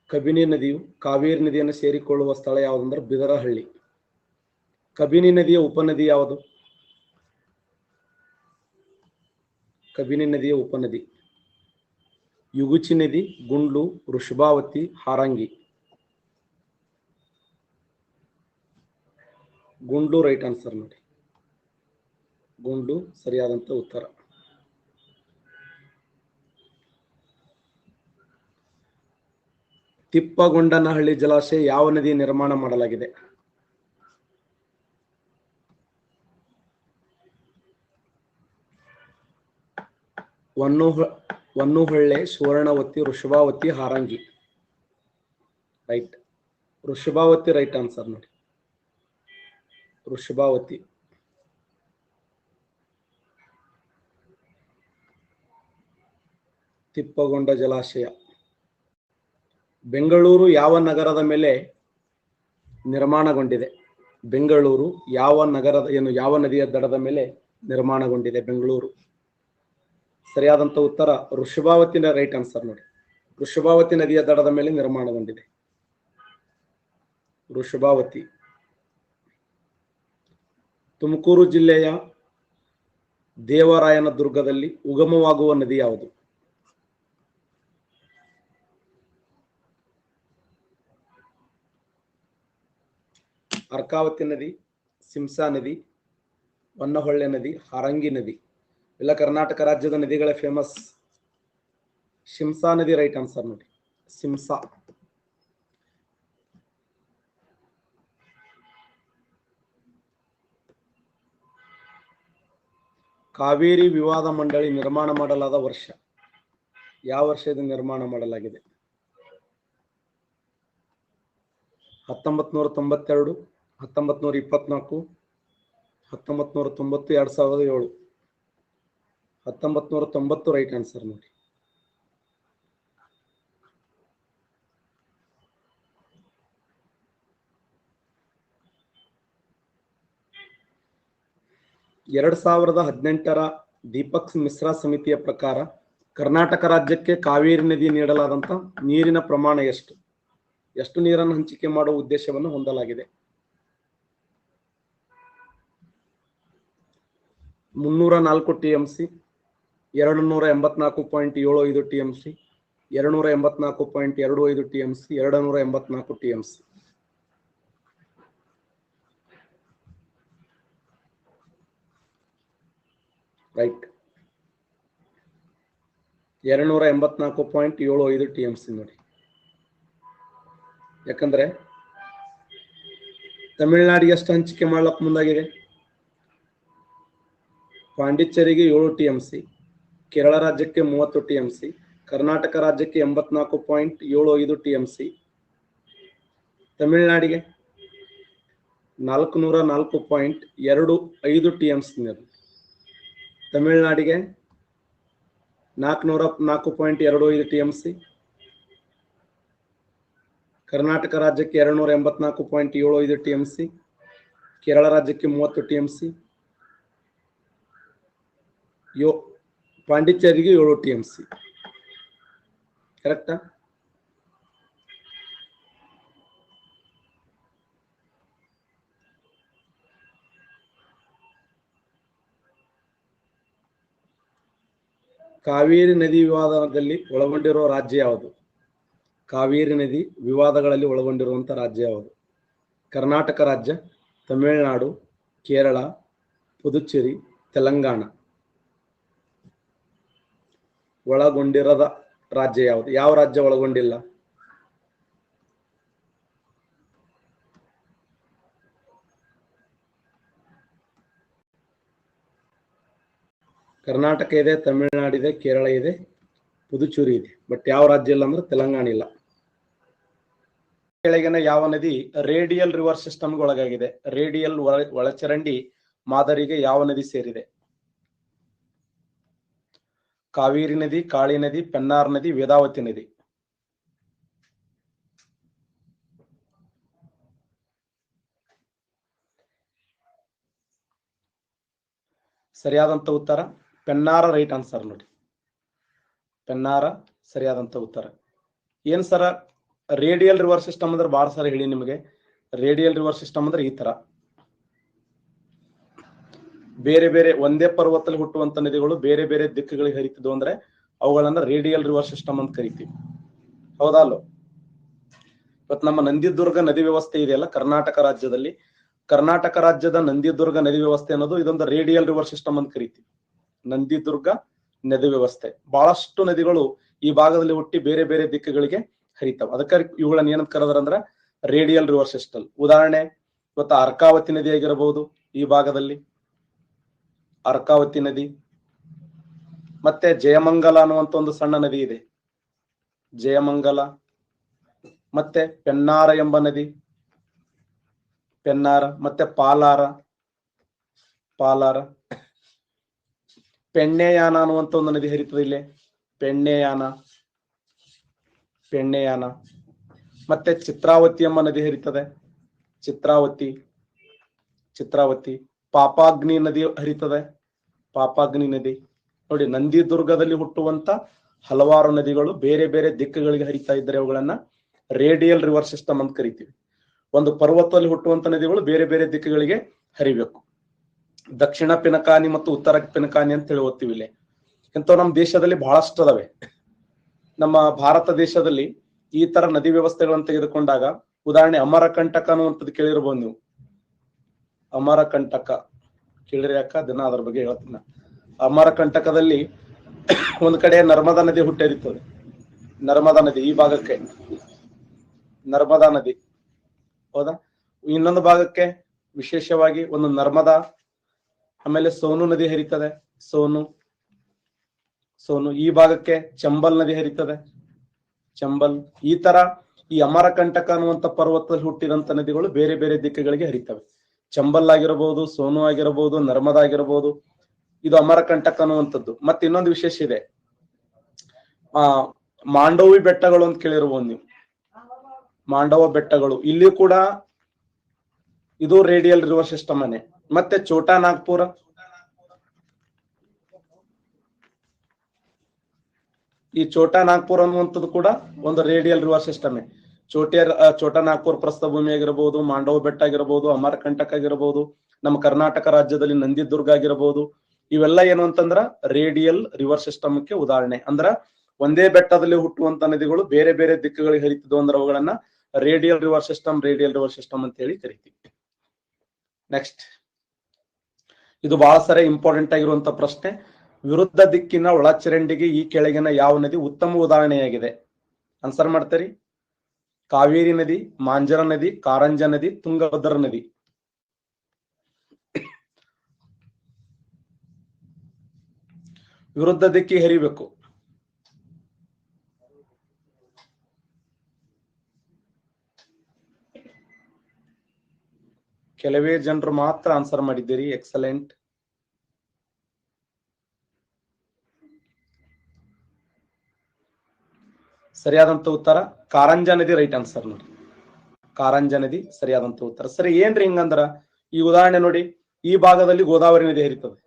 ಕಬಿನಿ ನದಿಯು ಕಾವೇರಿ ನದಿಯನ್ನು ಸೇರಿಕೊಳ್ಳುವ ಸ್ಥಳ ಯಾವುದಂದ್ರೆ ಬಿದರಹಳ್ಳಿ. ಕಬಿನಿ ನದಿಯ ಉಪನದಿ ಯಾವುದು? ಕಬಿನಿ ನದಿಯ ಉಪನದಿ ಯುಗುಚಿ ನದಿ, ಗುಂಡ್ಲು, ವೃಷಭಾವತಿ, ಹಾರಂಗಿ. ಗುಂಡ್ಲು ರೈಟ್ ಆನ್ಸರ್ ನೋಡಿ. ಗುಂಡ್ಲು ಸರಿಯಾದಂತ ಉತ್ತರ. ತಿಪ್ಪಗೊಂಡನಹಳ್ಳಿ ಜಲಾಶಯ ಯಾವ ನದಿ ನಿರ್ಮಾಣ ಮಾಡಲಾಗಿದೆ? Vannuholle, Suvarnavathi, Vrishabhavathi, Harangi. Right. Vrishabhavathi right answer ನೋಡಿ. ವೃಷಭಾವತಿ. ತಿಪ್ಪಗೊಂಡ ಜಲಾಶಯ. ಬೆಂಗಳೂರು ಯಾವ ನಗರದ ಮೇಲೆ ನಿರ್ಮಾಣಗೊಂಡಿದೆ? ಬೆಂಗಳೂರು ಯಾವ ನಗರದ ಯಾವ ನದಿಯ ದಡದ ಮೇಲೆ ನಿರ್ಮಾಣಗೊಂಡಿದೆ ಬೆಂಗಳೂರು? ಸರಿಯಾದಂತ ಉತ್ತರ ವೃಷಭಾವತಿನ ರೈಟ್ ಆನ್ಸರ್ ನೋಡಿ. ವೃಷಭಾವತಿ ನದಿಯ ದಡದ ಮೇಲೆ ನಿರ್ಮಾಣಗೊಂಡಿದೆ. ವೃಷಭಾವತಿ. ತುಮಕೂರು ಜಿಲ್ಲೆಯ ದೇವರಾಯನ ದುರ್ಗದಲ್ಲಿ ಉಗಮವಾಗುವ ನದಿ ಯಾವುದು? ಅರ್ಕಾವತಿ ನದಿ, ಸಿಂಸಾ ನದಿ, ವನ್ನಹೊಳ್ಳೆ ನದಿ, ಹಾರಂಗಿ ನದಿ. ಎಲ್ಲ ಕರ್ನಾಟಕ ರಾಜ್ಯದ ನದಿಗಳ ಫೇಮಸ್. ಶಿಂಸಾ ನದಿ ರೈಟ್ ಆನ್ಸರ್ ನೋಡಿ. ಸಿಂಸಾ. ಕಾವೇರಿ ವಿವಾದ ಮಂಡಳಿ ನಿರ್ಮಾಣ ಮಾಡಲಾದ ವರ್ಷ ಯಾವ ವರ್ಷದ ನಿರ್ಮಾಣ ಮಾಡಲಾಗಿದೆ? 1992, 1924, 1990, 2007. 1990 ರೈಟ್ ಆನ್ಸರ್ ನೋಡಿ. ಎರಡ್ 2018 ದೀಪಕ್ ಮಿಶ್ರಾ ಸಮಿತಿಯ ಪ್ರಕಾರ ಕರ್ನಾಟಕ ರಾಜ್ಯಕ್ಕೆ ಕಾವೇರಿ ನದಿ ನೀಡಲಾದಂತ ನೀರಿನ ಪ್ರಮಾಣ ಎಷ್ಟು? ಎಷ್ಟು ನೀರನ್ನು ಹಂಚಿಕೆ ಮಾಡುವ ಉದ್ದೇಶವನ್ನು ಹೊಂದಲಾಗಿದೆ? 304 TMC, 284.75 TMC, 284.25 TMC, 284 TMC. Right. 284.75 TMC ನೋಡಿ. ಯಾಕಂದ್ರೆ ತಮಿಳುನಾಡಿಗೆ ಎಷ್ಟು ಹಂಚಿಕೆ ಮಾಡ್ಲಕ್ ಮುಂದಾಗಿದೆ? ಪಾಂಡಿಚೇರಿಗೆ 7 TMC, ಕೇರಳ ರಾಜ್ಯಕ್ಕೆ 30 TMC, ಕರ್ನಾಟಕ ರಾಜ್ಯಕ್ಕೆ 84.75 TMC, ತಮಿಳುನಾಡಿಗೆ 404.25 TMC. ತಮಿಳುನಾಡಿಗೆ 404.25 TMC, ಕರ್ನಾಟಕ ರಾಜ್ಯಕ್ಕೆ 284.75 TMC, ಕೇರಳ ರಾಜ್ಯಕ್ಕೆ 30 TMC, ಪಾಂಡಿಚೇರಿಗೆ 7 TMC. ಕರೆಕ್ಟಾ? ಕಾವೇರಿ ನದಿ ವಿವಾದದಲ್ಲಿ ಒಳಗೊಂಡಿರುವ ರಾಜ್ಯ ಯಾವುದು? ಕಾವೇರಿ ನದಿ ವಿವಾದಗಳಲ್ಲಿ ಒಳಗೊಂಡಿರುವಂತಹ ರಾಜ್ಯ ಯಾವುದು? ಕರ್ನಾಟಕ ರಾಜ್ಯ, ತಮಿಳುನಾಡು, ಕೇರಳ, ಪುದುಚೇರಿ, ತೆಲಂಗಾಣ. ಒಳಗೊಂಡಿರದ ರಾಜ್ಯ ಯಾವುದು? ಯಾವ ರಾಜ್ಯ ಒಳಗೊಂಡಿಲ್ಲ? ಕರ್ನಾಟಕ ಇದೆ, ತಮಿಳುನಾಡು ಇದೆ, ಕೇರಳ ಇದೆ, ಪುದುಚೇರಿ ಇದೆ. ಬಟ್ ಯಾವ ರಾಜ್ಯ ಇಲ್ಲ ಅಂದ್ರೆ ತೆಲಂಗಾಣ ಇಲ್ಲ. ಕೆಳಗಿನ ಯಾವ ನದಿ ರೇಡಿಯಲ್ ರಿವರ್ ಸಿಸ್ಟಮ್ಗೆ ಒಳಗಾಗಿದೆ? ರೇಡಿಯಲ್ ಒಳಚರಂಡಿ ಮಾದರಿಗೆ ಯಾವ ನದಿ ಸೇರಿದೆ? ಕಾವೇರಿ ನದಿ, ಕಾಳಿ ನದಿ, ಪೆನ್ನಾರ್ ನದಿ, ವೇದಾವತಿ ನದಿ. ಸರಿಯಾದಂತ ಉತ್ತರ ಪೆನ್ನಾರ. ರೈಟ್ ಆನ್ಸರ್ ನೋಡಿ, ಪೆನ್ನಾರ ಸರಿಯಾದಂತ ಉತ್ತರ. ಏನ್ ಸರ ರೇಡಿಯಲ್ ರಿವರ್ ಸಿಸ್ಟಮ್ ಅಂದ್ರೆ ಬಾಳ ಸರ ಹೇಳಿ ನಿಮಗೆ. ರೇಡಿಯಲ್ ರಿವರ್ ಸಿಸ್ಟಮ್ ಅಂದ್ರೆ ಈ ತರ ಬೇರೆ ಬೇರೆ ಒಂದೇ ಪರ್ವತದಲ್ಲಿ ಹುಟ್ಟುವಂತ ನದಿಗಳು ಬೇರೆ ಬೇರೆ ದಿಕ್ಕುಗಳಿಗೆ ಹರಿತಿದ್ವು ಅಂದ್ರೆ ಅವುಗಳನ್ನ ರೇಡಿಯಲ್ ರಿವರ್ ಸಿಸ್ಟಮ್ ಅಂತ ಕರಿತೀವಿ. ಹೌದಾ ಅಲ್ಲೋ? ಇವತ್ತು ನಮ್ಮ ನಂದಿದುರ್ಗ ನದಿ ವ್ಯವಸ್ಥೆ ಇದೆಯಲ್ಲ ಕರ್ನಾಟಕ ರಾಜ್ಯದಲ್ಲಿ, ಕರ್ನಾಟಕ ರಾಜ್ಯದ ನಂದಿದುರ್ಗ ನದಿ ವ್ಯವಸ್ಥೆ ಅನ್ನೋದು ಇದೊಂದು ರೇಡಿಯಲ್ ರಿವರ್ ಸಿಸ್ಟಮ್ ಅಂತ ಕರಿತೀವಿ. ನಂದಿದುರ್ಗ ನದಿ ವ್ಯವಸ್ಥೆ. ಬಹಳಷ್ಟು ನದಿಗಳು ಈ ಭಾಗದಲ್ಲಿ ಹುಟ್ಟಿ ಬೇರೆ ಬೇರೆ ದಿಕ್ಕುಗಳಿಗೆ ಹರಿತಾವ. ಅದಕ್ಕೆ ಇವುಗಳನ್ನ ಏನಂತ ಕರೆದ್ರಂದ್ರ ರೇಡಿಯಲ್ ರಿವರ್ ಸಿಸ್ಟಮ್. ಉದಾಹರಣೆ ಇವತ್ತು ಅರ್ಕಾವತಿ ನದಿ ಆಗಿರಬಹುದು ಈ ಭಾಗದಲ್ಲಿ, ಅರ್ಕಾವತಿ ನದಿ. ಮತ್ತೆ ಜಯಮಂಗಲ ಅನ್ನುವಂತ ಒಂದು ಸಣ್ಣ ನದಿ ಇದೆ, ಜಯಮಂಗಲ. ಮತ್ತೆ ಪೆನ್ನಾರ ಎಂಬ ನದಿ, ಪೆನ್ನಾರ. ಮತ್ತೆ ಪಾಲಾರ, ಪಾಲಾರ. ಪೆಣ್ಣೆಯಾನ ಅನ್ನುವಂತ ಒಂದು ನದಿ ಹರಿತದೆ ಇಲ್ಲಿ, ಪೆಣ್ಣೆಯಾನ, ಪೆಣ್ಣೆಯಾನ. ಮತ್ತೆ ಚಿತ್ರಾವತಿ ಎಂಬ ನದಿ ಹರಿತದೆ, ಚಿತ್ರಾವತಿ, ಚಿತ್ರಾವತಿ. ಪಾಪಾಗ್ನಿ ನದಿ ಹರಿತದೆ, ಪಾಪಾಗ್ನಿ ನದಿ. ನೋಡಿ, ನಂದಿದುರ್ಗದಲ್ಲಿ ಹುಟ್ಟುವಂತ ಹಲವಾರು ನದಿಗಳು ಬೇರೆ ಬೇರೆ ದಿಕ್ಕುಗಳಿಗೆ ಹರಿತಾ ಇದ್ದರೆ ಅವುಗಳನ್ನ ರೇಡಿಯಲ್ ರಿವರ್ ಸಿಸ್ಟಮ್ ಅಂತ ಕರಿತೀವಿ. ಒಂದು ಪರ್ವತದಲ್ಲಿ ಹುಟ್ಟುವಂತ ನದಿಗಳು ಬೇರೆ ಬೇರೆ ದಿಕ್ಕುಗಳಿಗೆ ಹರಿಬೇಕು. ದಕ್ಷಿಣ ಪಿನಕಾನಿ ಮತ್ತು ಉತ್ತರ ಪಿನಕಾನಿ ಅಂತ ಹೇಳಿ ಓದ್ತೀವಿ ಇಲ್ಲಿ. ಇಂಥವು ನಮ್ಮ ದೇಶದಲ್ಲಿ ಬಹಳಷ್ಟು ಅದಾವೆ. ನಮ್ಮ ಭಾರತ ದೇಶದಲ್ಲಿ ಈ ತರ ನದಿ ವ್ಯವಸ್ಥೆಗಳನ್ನು ತೆಗೆದುಕೊಂಡಾಗ ಉದಾಹರಣೆ ಅಮರಕಂಟಕ ಅನ್ನುವಂಥದ್ದು ಕೇಳಿರ್ಬೋದು ನೀವು. ಅಮರಕಂಟಕ ಕೇಳಿರಿ ಅಕ್ಕ, ದಿನ ಅದ್ರ ಬಗ್ಗೆ ಹೇಳ್ತೀನಿ. ಅಮರಕಂಟಕದಲ್ಲಿ ಒಂದ್ ಕಡೆ ನರ್ಮದಾ ನದಿ ಹುಟ್ಟಿರ್ತದೆ, ನರ್ಮದಾ ನದಿ ಈ ಭಾಗಕ್ಕೆ, ನರ್ಮದಾ ನದಿ. ಹೌದಾ? ಇನ್ನೊಂದು ಭಾಗಕ್ಕೆ ವಿಶೇಷವಾಗಿ ಒಂದು ನರ್ಮದಾ, ಆಮೇಲೆ ಸೋನು ನದಿ ಹರಿತದೆ, ಸೋನು, ಸೋನು. ಈ ಭಾಗಕ್ಕೆ ಚಂಬಲ್ ನದಿ ಹರಿತದೆ, ಚಂಬಲ್. ಈ ತರ ಈ ಅಮರಕಂಟಕ ಅನ್ನುವಂತ ಪರ್ವತದಲ್ಲಿ ಹುಟ್ಟಿದಂತ ನದಿಗಳು ಬೇರೆ ಬೇರೆ ದಿಕ್ಕುಗಳಿಗೆ ಹರಿತವೆ. ಚಂಬಲ್ ಆಗಿರಬಹುದು, ಸೋನು ಆಗಿರಬಹುದು, ನರ್ಮದಾ ಆಗಿರಬಹುದು. ಇದು ಅಮರಕಂಟಕ ಅನ್ನುವಂಥದ್ದು. ಮತ್ತೆ ಇನ್ನೊಂದು ವಿಶೇಷ ಇದೆ, ಮಾಂಡವಿ ಬೆಟ್ಟಗಳು ಅಂತ ಕೇಳಿರ್ಬೋದು ನೀವು, ಮಾಂಡವ ಬೆಟ್ಟಗಳು. ಇಲ್ಲಿ ಕೂಡ ಇದು ರೇಡಿಯಲ್ ರಿವರ್ ಸಿಸ್ಟಮ್ ಅನ್ನೇ. ಮತ್ತೆ ಛೋಟಾ ನಾಗ್ಪುರ, ಈ ಛೋಟಾ ನಾಗ್ಪುರ್ ಅನ್ನುವಂಥದ್ದು ಕೂಡ ಒಂದು radial river system. Chota Nagpur ಪ್ರಸ್ಥಭೂಮಿ ಆಗಿರಬಹುದು, ಮಾಂಡವ ಬೆಟ್ಟ ಆಗಿರಬಹುದು, ಅಮರಕಂಟಕ ಆಗಿರಬಹುದು, ನಮ್ಮ ಕರ್ನಾಟಕ ರಾಜ್ಯದಲ್ಲಿ ನಂದಿದುರ್ಗ ಆಗಿರಬಹುದು. ಇವೆಲ್ಲ ಏನು ಅಂತಂದ್ರ ರೇಡಿಯಲ್ ರಿವರ್ ಸಿಸ್ಟಮ್ಗೆ ಉದಾಹರಣೆ. ಅಂದ್ರ ಒಂದೇ ಬೆಟ್ಟದಲ್ಲಿ ಹುಟ್ಟುವಂತ ನದಿಗಳು ಬೇರೆ ಬೇರೆ ದಿಕ್ಕುಗಳಿಗೆ ಹರಿತಿದ್ವು ಅಂದ್ರೆ ಅವುಗಳನ್ನ radial river system, radial river system ಅಂತ ಹೇಳಿ ಕರಿತೀವಿ. ನೆಕ್ಸ್ಟ್, ಇದು ಬಹಳ ಸರಿ ಇಂಪಾರ್ಟೆಂಟ್ ಆಗಿರುವಂತ ಪ್ರಶ್ನೆ. ವಿರುದ್ಧ ದಿಕ್ಕಿನ ಒಳಚರಂಡಿಗೆ ಈ ಕೆಳಗಿನ ಯಾವ ನದಿ ಉತ್ತಮ ಉದಾಹರಣೆಯಾಗಿದೆ? ಆನ್ಸರ್ ಮಾಡ್ತೀರಿ. ಕಾವೇರಿ ನದಿ, ಮಾಂಜರ ನದಿ, ಕಾರಂಜ ನದಿ, ತುಂಗಭದ್ರಾ ನದಿ. ವಿರುದ್ಧ ದಿಕ್ಕಿಗೆ ಹರಿಬೇಕು. ಕೆಲವೇ ಜನರು ಮಾತ್ರ ಆನ್ಸರ್ ಮಾಡಿದ್ದೀರಿ. ಎಕ್ಸಲೆಂಟ್. ಸರಿಯಾದಂತ ಉತ್ತರ ಕಾರಂಜ ನದಿ. ರೈಟ್ ಆನ್ಸರ್ ನೋಡಿ, ಕಾರಂಜ ನದಿ ಸರಿಯಾದಂತ ಉತ್ತರ. ಸರಿ, ಏನ್ರಿ ಹಿಂಗಂದ್ರ ಈ ಉದಾಹರಣೆ ನೋಡಿ, ಈ ಭಾಗದಲ್ಲಿ ಗೋದಾವರಿ ನದಿ ಹರಿತದೆ.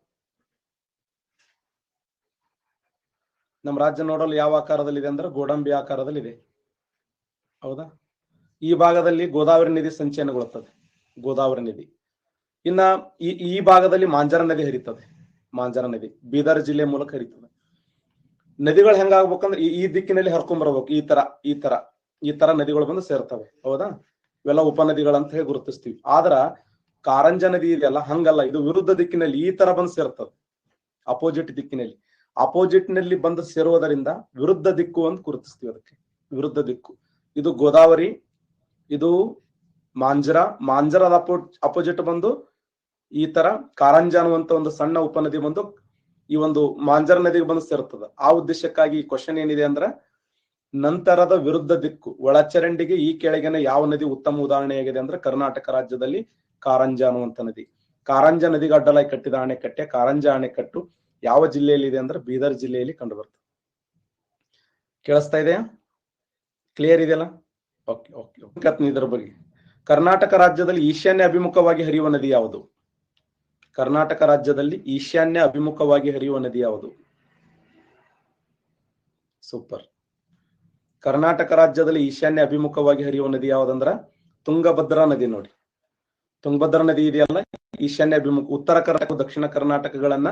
ನಮ್ಮ ರಾಜ್ಯ ನೋಡಲು ಯಾವ ಆಕಾರದಲ್ಲಿದೆ ಅಂದ್ರೆ ಗೋಡಂಬಿ ಆಕಾರದಲ್ಲಿದೆ. ಹೌದಾ? ಈ ಭಾಗದಲ್ಲಿ ಗೋದಾವರಿ ನದಿ ಸಂಚಯನಗೊಳ್ಳುತ್ತದೆ, ಗೋದಾವರಿ ನದಿ. ಇನ್ನ ಈ ಭಾಗದಲ್ಲಿ ಮಾಂಜರ ನದಿ ಹರಿತದೆ, ಮಾಂಜರ ನದಿ ಬೀದರ್ ಜಿಲ್ಲೆ ಮೂಲಕ ಹರಿತದೆ. ನದಿಗಳು ಹೆಂಗಾಗ್ಬೇಕಂದ್ರೆ ಈ ದಿಕ್ಕಿನಲ್ಲಿ ಹರ್ಕೊಂಡ್ ಬರ್ಬೇಕು. ಈ ತರ ನದಿಗಳು ಬಂದು ಸೇರ್ತವೆ. ಹೌದಾ? ಇವೆಲ್ಲ ಉಪನದಿಗಳಂತ ಹೇಳಿ ಗುರುತಿಸ್ತೀವಿ. ಆದ್ರ ಕಾರಂಜ ನದಿ ಇದೆಯಲ್ಲ ಹಂಗಲ್ಲ, ಇದು ವಿರುದ್ಧ ದಿಕ್ಕಿನಲ್ಲಿ ಈ ತರ ಬಂದು ಸೇರ್ತದೆ, ಅಪೋಸಿಟ್ ದಿಕ್ಕಿನಲ್ಲಿ. ಅಪೋಸಿಟ್ ನಲ್ಲಿ ಬಂದು ಸೇರುವುದರಿಂದ ವಿರುದ್ಧ ದಿಕ್ಕು ಅಂತ ಗುರುತಿಸ್ತೀವಿ. ಅದಕ್ಕೆ ವಿರುದ್ಧ ದಿಕ್ಕು. ಇದು ಗೋದಾವರಿ, ಇದು ಮಾಂಜರದ ಅಪೋಸಿಟ್ ಬಂದು ಈ ತರ ಕಾರಂಜ ಅನ್ನುವಂತ ಒಂದು ಸಣ್ಣ ಉಪನದಿ ಬಂದು ಈ ಒಂದು ಮಾಂಜರ ನದಿಗೆ ಬಂದು ಸೇರ್ತದ. ಆ ಉದ್ದೇಶಕ್ಕಾಗಿ ಈ ಕ್ವಶನ್ ಏನಿದೆ ಅಂದ್ರ ನಂತರದ ವಿರುದ್ಧ ದಿಕ್ಕು ಒಳಚರಂಡಿಗೆ ಈ ಕೆಳಗಿನ ಯಾವ ನದಿ ಉತ್ತಮ ಉದಾಹರಣೆಯಾಗಿದೆ ಅಂದ್ರೆ ಕರ್ನಾಟಕ ರಾಜ್ಯದಲ್ಲಿ ಕಾರಂಜ ಅನ್ನುವಂತ ನದಿ. ಕಾರಂಜ ನದಿಗೆ ಅಡ್ಡಲಾಗಿ ಕಟ್ಟಿದ ಅಣೆಕಟ್ಟೆ ಕಾರಂಜ ಅಣೆಕಟ್ಟು ಯಾವ ಜಿಲ್ಲೆಯಲ್ಲಿ ಇದೆ ಅಂದ್ರೆ ಬೀದರ್ ಜಿಲ್ಲೆಯಲ್ಲಿ ಕಂಡು ಬರ್ತದೆ. ಕೇಳಿಸ್ತಾ ಇದೆಯಾ? ಕ್ಲಿಯರ್ ಇದೆಯಲ್ಲ? Okay okay. ಇದರ ಬಗ್ಗೆ ಕರ್ನಾಟಕ ರಾಜ್ಯದಲ್ಲಿ ಈಶಾನ್ಯ ಅಭಿಮುಖವಾಗಿ ಹರಿಯುವ ನದಿ ಯಾವುದು? ಕರ್ನಾಟಕ ರಾಜ್ಯದಲ್ಲಿ ಈಶಾನ್ಯ ಅಭಿಮುಖವಾಗಿ ಹರಿಯುವ ನದಿ ಯಾವುದು? ಸೂಪರ್. ಕರ್ನಾಟಕ ರಾಜ್ಯದಲ್ಲಿ ಈಶಾನ್ಯ ಅಭಿಮುಖವಾಗಿ ಹರಿಯುವ ನದಿ ಯಾವ್ದಂದ್ರ ತುಂಗಭದ್ರಾ ನದಿ. ನೋಡಿ, ತುಂಗಭದ್ರಾ ನದಿ ಇದೆಯಲ್ಲ, ಈಶಾನ್ಯ ಅಭಿಮುಖ ಉತ್ತರ ಕರ್ನಾಟಕ ದಕ್ಷಿಣ ಕರ್ನಾಟಕಗಳನ್ನ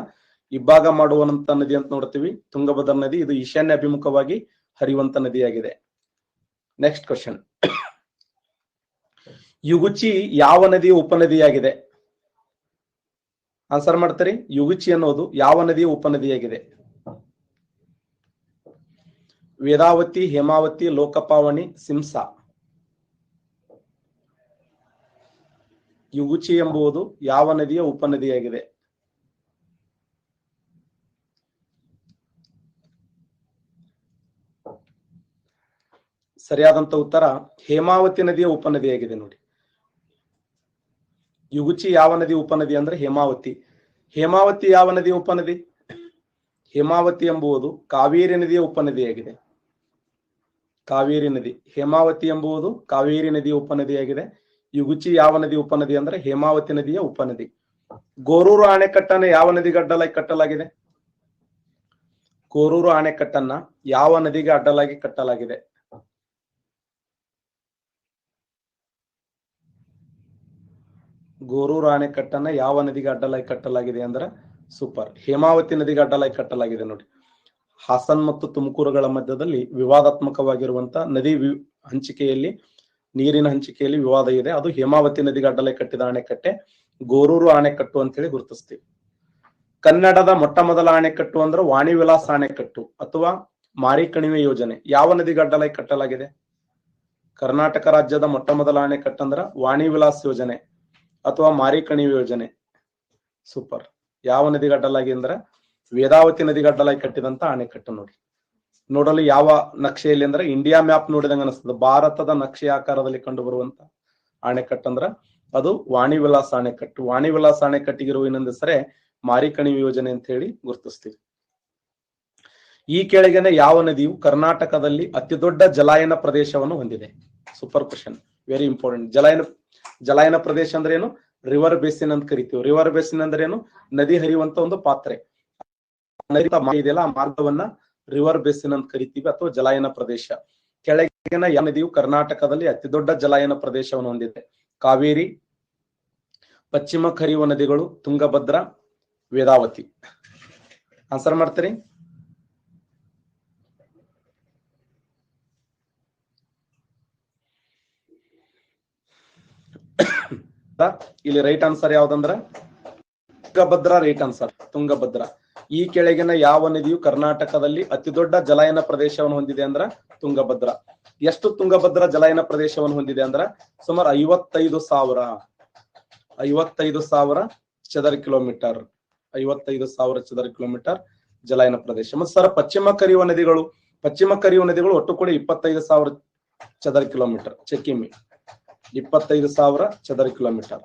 ಇಬ್ಬಾಗ ಮಾಡುವಂತ ನದಿ ಅಂತ ನೋಡ್ತೀವಿ. ತುಂಗಭದ್ರಾ ನದಿ ಇದು ಈಶಾನ್ಯ ಅಭಿಮುಖವಾಗಿ ಹರಿಯುವಂತ ನದಿಯಾಗಿದೆ. ನೆಕ್ಸ್ಟ್ ಕ್ವಶನ್, ಯುಗುಚಿ ಯಾವ ನದಿಯ ಉಪನದಿಯಾಗಿದೆ? ಆನ್ಸರ್ ಮಾಡ್ತಾರೆ. ಯುಗುಚಿ ಅನ್ನೋದು ಯಾವ ನದಿಯ ಉಪನದಿಯಾಗಿದೆ? ವೇದಾವತಿ, ಹೇಮಾವತಿ, ಲೋಕಪಾವನಿ, ಸಿಂಸಾ. ಯುಗುಚಿ ಎಂಬುದು ಯಾವ ನದಿಯ ಉಪನದಿಯಾಗಿದೆ? ಸರಿಯಾದಂತ ಉತ್ತರ ಹೇಮಾವತಿ ನದಿಯ ಉಪನದಿಯಾಗಿದೆ. ನೋಡಿ, ಯುಗುಚಿ ಯಾವ ನದಿ ಉಪನದಿ ಅಂದ್ರೆ ಹೇಮಾವತಿ. ಹೇಮಾವತಿ ಯಾವ ನದಿಯ ಉಪನದಿ? ಹೇಮಾವತಿ ಎಂಬುದು ಕಾವೇರಿ ನದಿಯ ಉಪನದಿಯಾಗಿದೆ. ಕಾವೇರಿ ನದಿ. ಹೇಮಾವತಿ ಎಂಬುದು ಕಾವೇರಿ ನದಿಯ ಉಪನದಿಯಾಗಿದೆ. ಯುಗುಚಿ ಯಾವ ನದಿ ಉಪನದಿ ಅಂದ್ರೆ ಹೇಮಾವತಿ ನದಿಯ ಉಪನದಿ. ಗೋರೂರು ಅಣೆಕಟ್ಟನ್ನು ಯಾವ ನದಿಗೆ ಅಡ್ಡಲಾಗಿ ಕಟ್ಟಲಾಗಿದೆ? ಗೋರೂರು ಅಣೆಕಟ್ಟನ್ನ ಯಾವ ನದಿಗೆ ಅಡ್ಡಲಾಗಿ ಕಟ್ಟಲಾಗಿದೆ? ಗೋರೂರು ಅಣೆಕಟ್ಟನ್ನ ಯಾವ ನದಿಗೆ ಅಡ್ಡಲಾಗಿ ಕಟ್ಟಲಾಗಿದೆ ಅಂದ್ರೆ ಸೂಪರ್, ಹೇಮಾವತಿ ನದಿಗೆ ಅಡ್ಡಲಾಗಿ ಕಟ್ಟಲಾಗಿದೆ. ನೋಡಿ, ಹಾಸನ್ ಮತ್ತು ತುಮಕೂರುಗಳ ಮಧ್ಯದಲ್ಲಿ ವಿವಾದಾತ್ಮಕವಾಗಿರುವಂತ ನದಿ ಹಂಚಿಕೆಯಲ್ಲಿ, ನೀರಿನ ಹಂಚಿಕೆಯಲ್ಲಿ ವಿವಾದ ಇದೆ. ಅದು ಹೇಮಾವತಿ ನದಿಗೆ ಅಡ್ಡಲಾಗಿ ಕಟ್ಟಿದ ಅಣೆಕಟ್ಟೆ ಗೋರೂರು ಅಣೆಕಟ್ಟು ಅಂತ ಹೇಳಿ ಗುರುತಿಸ್ತೀವಿ. ಕನ್ನಡದ ಮೊಟ್ಟ ಮೊದಲ ಅಣೆಕಟ್ಟು ಅಂದ್ರೆ ವಾಣಿ ವಿಲಾಸ ಅಣೆಕಟ್ಟು ಅಥವಾ ಮಾರಿ ಕಣಿವೆ ಯೋಜನೆ ಯಾವ ನದಿಗೆ ಅಡ್ಡಲಾಗಿ ಕಟ್ಟಲಾಗಿದೆ? ಕರ್ನಾಟಕ ರಾಜ್ಯದ ಮೊಟ್ಟ ಮೊದಲ ಅಣೆಕಟ್ಟು ಅಂದ್ರ ವಾಣಿ ವಿಲಾಸ್ ಯೋಜನೆ ಅಥವಾ ಮಾರಿ ಕಣಿವೆ ಯೋಜನೆ. ಸೂಪರ್. ಯಾವ ನದಿಗೆ ಅಡ್ಡಲಾಗಿ ಅಂದ್ರೆ ವೇದಾವತಿ ನದಿಗೆ ಅಡ್ಡಲಾಗಿ ಕಟ್ಟಿದಂತ ಅಣೆಕಟ್ಟು. ನೋಡಿ, ನೋಡಲು ಯಾವ ನಕ್ಷೆಯಲ್ಲಿ ಅಂದ್ರೆ ಇಂಡಿಯಾ ಮ್ಯಾಪ್ ನೋಡಿದಂಗ ಅನಿಸ್ತದೆ. ಭಾರತದ ನಕ್ಷೆ ಆಕಾರದಲ್ಲಿ ಕಂಡು ಬರುವಂತ ಅಣೆಕಟ್ಟು ಅಂದ್ರ ಅದು ವಾಣಿ ವಿಲಾಸ ಅಣೆಕಟ್ಟು. ವಾಣಿ ವಿಲಾಸ ಅಣೆಕಟ್ಟಿಗಿರುವ ಇನ್ನೊಂದು ಹೆಸರೇ ಮಾರಿ ಕಣಿವೆ ಯೋಜನೆ ಅಂತ ಹೇಳಿ ಗುರುತಿಸ್ತೀವಿ. ಈ ಕೆಳಗಿನ ಯಾವ ನದಿಯು ಕರ್ನಾಟಕದಲ್ಲಿ ಅತಿ ದೊಡ್ಡ ಜಲಾಯನ ಪ್ರದೇಶವನ್ನು ಹೊಂದಿದೆ? Super question, very important. ಜಲಾಯನ ಪ್ರದೇಶ ಅಂದ್ರೆ ಏನು? ರಿವರ್ ಬೇಸಿನ್ ಅಂತ ಕರಿತೀವಿ. ರಿವರ್ ಬೇಸಿನ್ ಅಂದ್ರೆ ಏನು? ನದಿ ಹರಿಯುವಂತ ಒಂದು ಪಾತ್ರೆ. ಇದೆಯಲ್ಲ, ಆ ಮಾರ್ಗವನ್ನ ರಿವರ್ ಬೇಸಿನ್ ಅಂತ ಕರಿತೀವಿ ಅಥವಾ ಜಲಾಯನ ಪ್ರದೇಶ. ಕೆಳಗಿನ ಯಾವ ನದಿಯು ಕರ್ನಾಟಕದಲ್ಲಿ ಅತಿ ದೊಡ್ಡ ಜಲಾಯನ ಪ್ರದೇಶವನ್ನು ಹೊಂದಿದೆ? ಕಾವೇರಿ, ಪಶ್ಚಿಮಕ್ಕೆ ಹರಿಯುವ ನದಿಗಳು ತುಂಗಭದ್ರಾ, ವೇದಾವತಿ. ಆನ್ಸರ್ ಮಾಡ್ತೀರಿ? ಇಲ್ಲಿ ರೈಟ್ ಆನ್ಸರ್ ಯಾವ್ದಂದ್ರ ತುಂಗಭದ್ರಾ. Right answer Tungabhadra. ಈ ಕೆಳಗಿನ ಯಾವ ನದಿಯು ಕರ್ನಾಟಕದಲ್ಲಿ ಅತಿ ದೊಡ್ಡ ಜಲಾಯನ ಪ್ರದೇಶವನ್ನು ಹೊಂದಿದೆ ಅಂದ್ರ ತುಂಗಭದ್ರಾ. ಎಷ್ಟು ತುಂಗಭದ್ರಾ ಜಲಾಯನ ಪ್ರದೇಶವನ್ನು ಹೊಂದಿದೆ ಅಂದ್ರ ಸುಮಾರು 55,000 ಚದರ ಕಿಲೋಮೀಟರ್. 55,000 ಚದರ ಕಿಲೋಮೀಟರ್ ಜಲಾಯನ ಪ್ರದೇಶ. ಮತ್ತು ಸರ್ ಪಶ್ಚಿಮಕ್ಕೆ ಹರಿಯುವ ನದಿಗಳು ಒಟ್ಟು ಕೂಡ 25,000 ಚದರ ಕಿಲೋಮೀಟರ್. ಚೆಕ್ಕಿಮಿ 25,000 ಚದರ ಕಿಲೋಮೀಟರ್.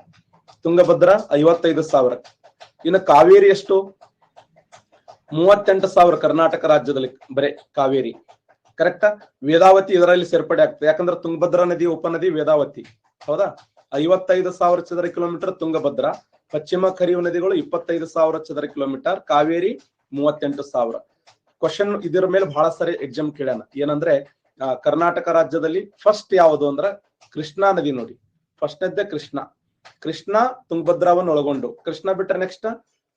ತುಂಗಭದ್ರಾ 55,000. ಇನ್ನು ಕಾವೇರಿ ಎಷ್ಟು? 38,000 ಕರ್ನಾಟಕ ರಾಜ್ಯದಲ್ಲಿ ಬರೇ ಕಾವೇರಿ. ಕರೆಕ್ಟಾ? ವೇದಾವತಿ ಇದರಲ್ಲಿ ಸೇರ್ಪಡೆ ಆಗ್ತದೆ, ಯಾಕಂದ್ರೆ ತುಂಗಭದ್ರಾ ನದಿಯ ಉಪನದಿ ವೇದಾವತಿ. ಹೌದಾ? 55,000 ಚದರ ಕಿಲೋಮೀಟರ್ ತುಂಗಭದ್ರಾ. ಪಶ್ಚಿಮಕ್ಕೆ ಹರಿಯುವ ನದಿಗಳು 25,000 ಚದರ ಕಿಲೋಮೀಟರ್. ಕಾವೇರಿ 38,000. ಕ್ವಶನ್ ಇದರ ಮೇಲೆ ಬಹಳ ಸರಿ ಎಕ್ಸಾಮ್ ಕೇಳ್ಯಾನ. ಏನಂದ್ರೆ ಕರ್ನಾಟಕ ರಾಜ್ಯದಲ್ಲಿ ಫಸ್ಟ್ ಯಾವುದು ಅಂದ್ರ ಕೃಷ್ಣಾ ನದಿ. ನೋಡಿ, ಫಸ್ಟ್ನೇದ್ದೇ ಕೃಷ್ಣ ತುಂಗಭದ್ರಾವನ್ನು ಒಳಗೊಂಡು. ಕೃಷ್ಣ ಬಿಟ್ಟರೆ ನೆಕ್ಸ್ಟ್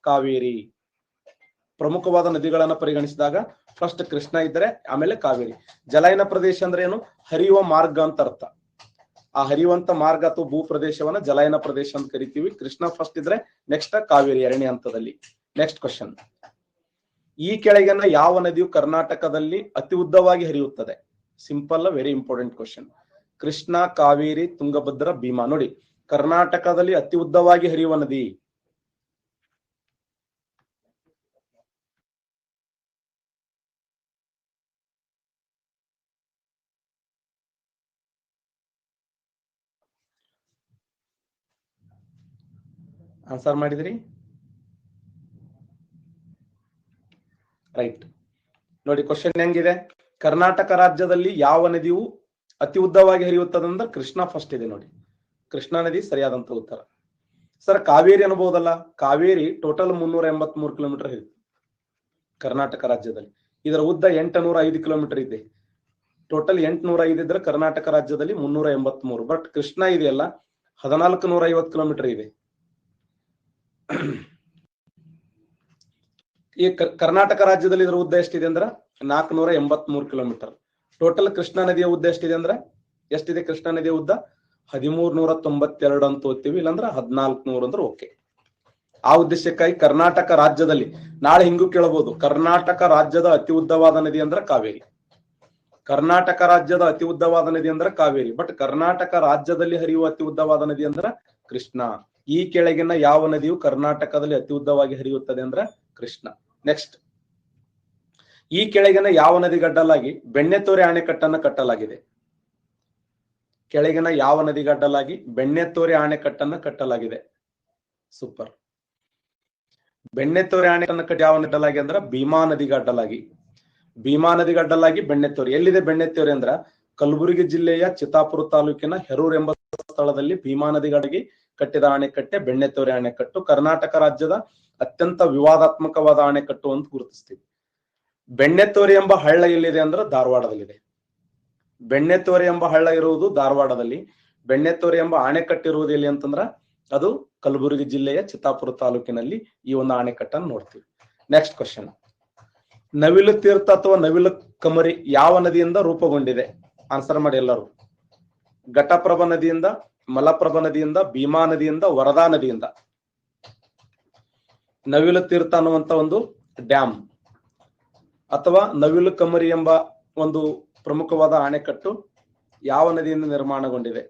ಕಾವೇರಿ. ಪ್ರಮುಖವಾದ ನದಿಗಳನ್ನ ಪರಿಗಣಿಸಿದಾಗ ಫಸ್ಟ್ ಕೃಷ್ಣ ಇದ್ರೆ ಆಮೇಲೆ ಕಾವೇರಿ. ಜಲಾಯನ ಪ್ರದೇಶ ಅಂದ್ರೆ ಏನು? ಹರಿಯುವ ಮಾರ್ಗ ಅಂತ ಅರ್ಥ. ಆ ಹರಿಯುವಂತ ಮಾರ್ಗ ಅಥವಾ ಭೂ ಪ್ರದೇಶವನ್ನ ಜಲಾಯನ ಪ್ರದೇಶ ಅಂತ ಕರಿತೀವಿ. ಕೃಷ್ಣ ಫಸ್ಟ್ ಇದ್ರೆ ನೆಕ್ಸ್ಟ್ ಕಾವೇರಿ ಎರಡನೇ ಹಂತದಲ್ಲಿ. ನೆಕ್ಸ್ಟ್ ಕ್ವಶನ್, ಈ ಕೆಳಗಿನ ಯಾವ ನದಿಯು ಕರ್ನಾಟಕದಲ್ಲಿ ಅತಿ ಉದ್ದವಾಗಿ ಹರಿಯುತ್ತದೆ? Simple, very important question. Krishna, Kaveri, Tungabhadra, Bhima. ನೋಡಿ, ಕರ್ನಾಟಕದಲ್ಲಿ ಅತಿ ಉದ್ದವಾಗಿ ಹರಿಯುವ ನದಿ ಆನ್ಸರ್ ಮಾಡಿದ್ರಿ? ರೈಟ್. ನೋಡಿ ಕ್ವಶನ್ ಹೆಂಗಿದೆ, ಕರ್ನಾಟಕ ರಾಜ್ಯದಲ್ಲಿ ಯಾವ ನದಿಯು ಅತಿ ಉದ್ದವಾಗಿ ಹರಿಯುತ್ತದೆ ಅಂದ್ರೆ ಕೃಷ್ಣ ಫಸ್ಟ್ ಇದೆ. ನೋಡಿ, ಕೃಷ್ಣಾ ನದಿ ಸರಿಯಾದಂತ ಉತ್ತರ. ಸರ್ ಕಾವೇರಿ ಅನ್ಬಹುದಲ್ಲ? ಕಾವೇರಿ ಟೋಟಲ್ 383 ಕಿಲೋಮೀಟರ್ ಇದೆ ಕರ್ನಾಟಕ ರಾಜ್ಯದಲ್ಲಿ. ಇದರ ಉದ್ದ 805 ಕಿಲೋಮೀಟರ್ ಇದೆ. ಟೋಟಲ್ 805 ಇದ್ರೆ ಕರ್ನಾಟಕ ರಾಜ್ಯದಲ್ಲಿ 383. ಬಟ್ ಕೃಷ್ಣ ಇದೆಯಲ್ಲ 1450 ಕಿಲೋಮೀಟರ್ ಇದೆ. ಈ ಕರ್ನಾಟಕ ರಾಜ್ಯದಲ್ಲಿ ಇದರ ಉದ್ದ ಎಷ್ಟಿದೆ ಅಂದ್ರೆ 483 ಕಿಲೋಮೀಟರ್. ಟೋಟಲ್ ಕೃಷ್ಣಾ ನದಿಯ ಉದ್ದ ಎಷ್ಟಿದೆ ಅಂದ್ರೆ ಎಷ್ಟಿದೆ? ಕೃಷ್ಣಾ ನದಿಯ ಉದ್ದ 1392 ಅಂತ ಓದ್ತೀವಿ, ಇಲ್ಲಾಂದ್ರೆ 1400 ಅಂದ್ರೆ ಓಕೆ. ಆ ಉದ್ದೇಶಕ್ಕಾಗಿ ಕರ್ನಾಟಕ ರಾಜ್ಯದಲ್ಲಿ ನಾಳೆ ಹಿಂಗೂ ಕೇಳಬಹುದು, ಕರ್ನಾಟಕ ರಾಜ್ಯದ ಅತಿ ಉದ್ದವಾದ ನದಿ ಅಂದ್ರೆ ಕಾವೇರಿ. ಕರ್ನಾಟಕ ರಾಜ್ಯದ ಅತಿ ಉದ್ದವಾದ ನದಿ ಅಂದ್ರೆ ಕಾವೇರಿ. ಬಟ್ ಕರ್ನಾಟಕ ರಾಜ್ಯದಲ್ಲಿ ಹರಿಯುವ ಅತಿ ಉದ್ದವಾದ ನದಿ ಅಂದ್ರೆ ಕೃಷ್ಣ. ಈ ಕೆಳಗಿನ ಯಾವ ನದಿಯು ಕರ್ನಾಟಕದಲ್ಲಿ ಅತಿ ಉದ್ದವಾಗಿ ಹರಿಯುತ್ತದೆ ಅಂದ್ರೆ ಕೃಷ್ಣ. ನೆಕ್ಸ್ಟ್, ಈ ಕೆಳಗಿನ ಯಾವ ನದಿಗಡ್ಡಲಾಗಿ ಬೆಣ್ಣೆತೋರೆ ಅಣೆಕಟ್ಟನ್ನು ಕಟ್ಟಲಾಗಿದೆ? ಕೆಳಗಿನ ಯಾವ ನದಿಗಡ್ಡಲಾಗಿ ಬೆಣ್ಣೆತೋರೆ ಅಣೆಕಟ್ಟನ್ನು ಕಟ್ಟಲಾಗಿದೆ? ಸೂಪರ್. ಬೆಣ್ಣೆತೋರೆ ಅಣೆಕಟ್ಟನ್ನು ಕಟ್ಟಿ ಯಾವ ನದಿಗಡ್ಡಲಾಗಿ ಅಂದ್ರೆ ಭೀಮಾ ನದಿಗಡ್ಡಲಾಗಿ. ಭೀಮಾ ನದಿಗಡ್ಡಲಾಗಿ ಬೆಣ್ಣೆತೋರೆ. ಎಲ್ಲಿದೆ ಬೆಣ್ಣೆತೋರೆ ಅಂದ್ರ ಕಲಬುರಗಿ ಜಿಲ್ಲೆಯ ಚಿತ್ತಾಪುರ ತಾಲೂಕಿನ ಹೆರೂರ್ ಎಂಬ ಸ್ಥಳದಲ್ಲಿ ಭೀಮಾ ನದಿಗಡ್ಡಗೆ ಕಟ್ಟಿದ ಅಣೆಕಟ್ಟೆ ಬೆಣ್ಣೆತೋರೆ ಅಣೆಕಟ್ಟು. ಕರ್ನಾಟಕ ರಾಜ್ಯದ ಅತ್ಯಂತ ವಿವಾದಾತ್ಮಕವಾದ ಅಣೆಕಟ್ಟು ಅಂತ ಗುರುತಿಸ್ತೀವಿ. ಬೆಣ್ಣೆತೋರೆ ಎಂಬ ಹಳ್ಳ ಎಲ್ಲಿದೆ ಅಂದ್ರೆ ಧಾರವಾಡದಲ್ಲಿದೆ. ಬೆಣ್ಣೆತೋರೆ ಎಂಬ ಹಳ್ಳ ಇರುವುದು ಧಾರವಾಡದಲ್ಲಿ. ಬೆಣ್ಣೆತೋರೆ ಎಂಬ ಅಣೆಕಟ್ಟಿರುವುದು ಎಲ್ಲಿ ಅಂತಂದ್ರ ಅದು ಕಲಬುರಗಿ ಜಿಲ್ಲೆಯ ಚಿತ್ತಾಪುರ ತಾಲೂಕಿನಲ್ಲಿ ಈ ಒಂದು ಅಣೆಕಟ್ಟನ್ನು ನೋಡ್ತೀವಿ. ನೆಕ್ಸ್ಟ್ ಕ್ವಶನ್, ನವಿಲು ತೀರ್ಥ ಅಥವಾ ನವಿಲು ಕಮರಿ ಯಾವ ನದಿಯಿಂದ ರೂಪುಗೊಂಡಿದೆ? ಆನ್ಸರ್ ಮಾಡಿ ಎಲ್ಲರೂ. ಘಟಪ್ರಭಾ ನದಿಯಿಂದ, ಮಲಪ್ರಭಾ ನದಿಯಿಂದ, ಭೀಮಾ ನದಿಯಿಂದ, ವರದಾ ನದಿಯಿಂದ. ನವಿಲು ತೀರ್ಥ ಅನ್ನುವಂತ ಒಂದು ಡ್ಯಾಮ್ ಅಥವಾ ನವಿಲು ಕಮರಿ ಎಂಬ ಒಂದು ಪ್ರಮುಖವಾದ ಅಣೆಕಟ್ಟು ಯಾವ ನದಿಯಿಂದ ನಿರ್ಮಾಣಗೊಂಡಿದೆ?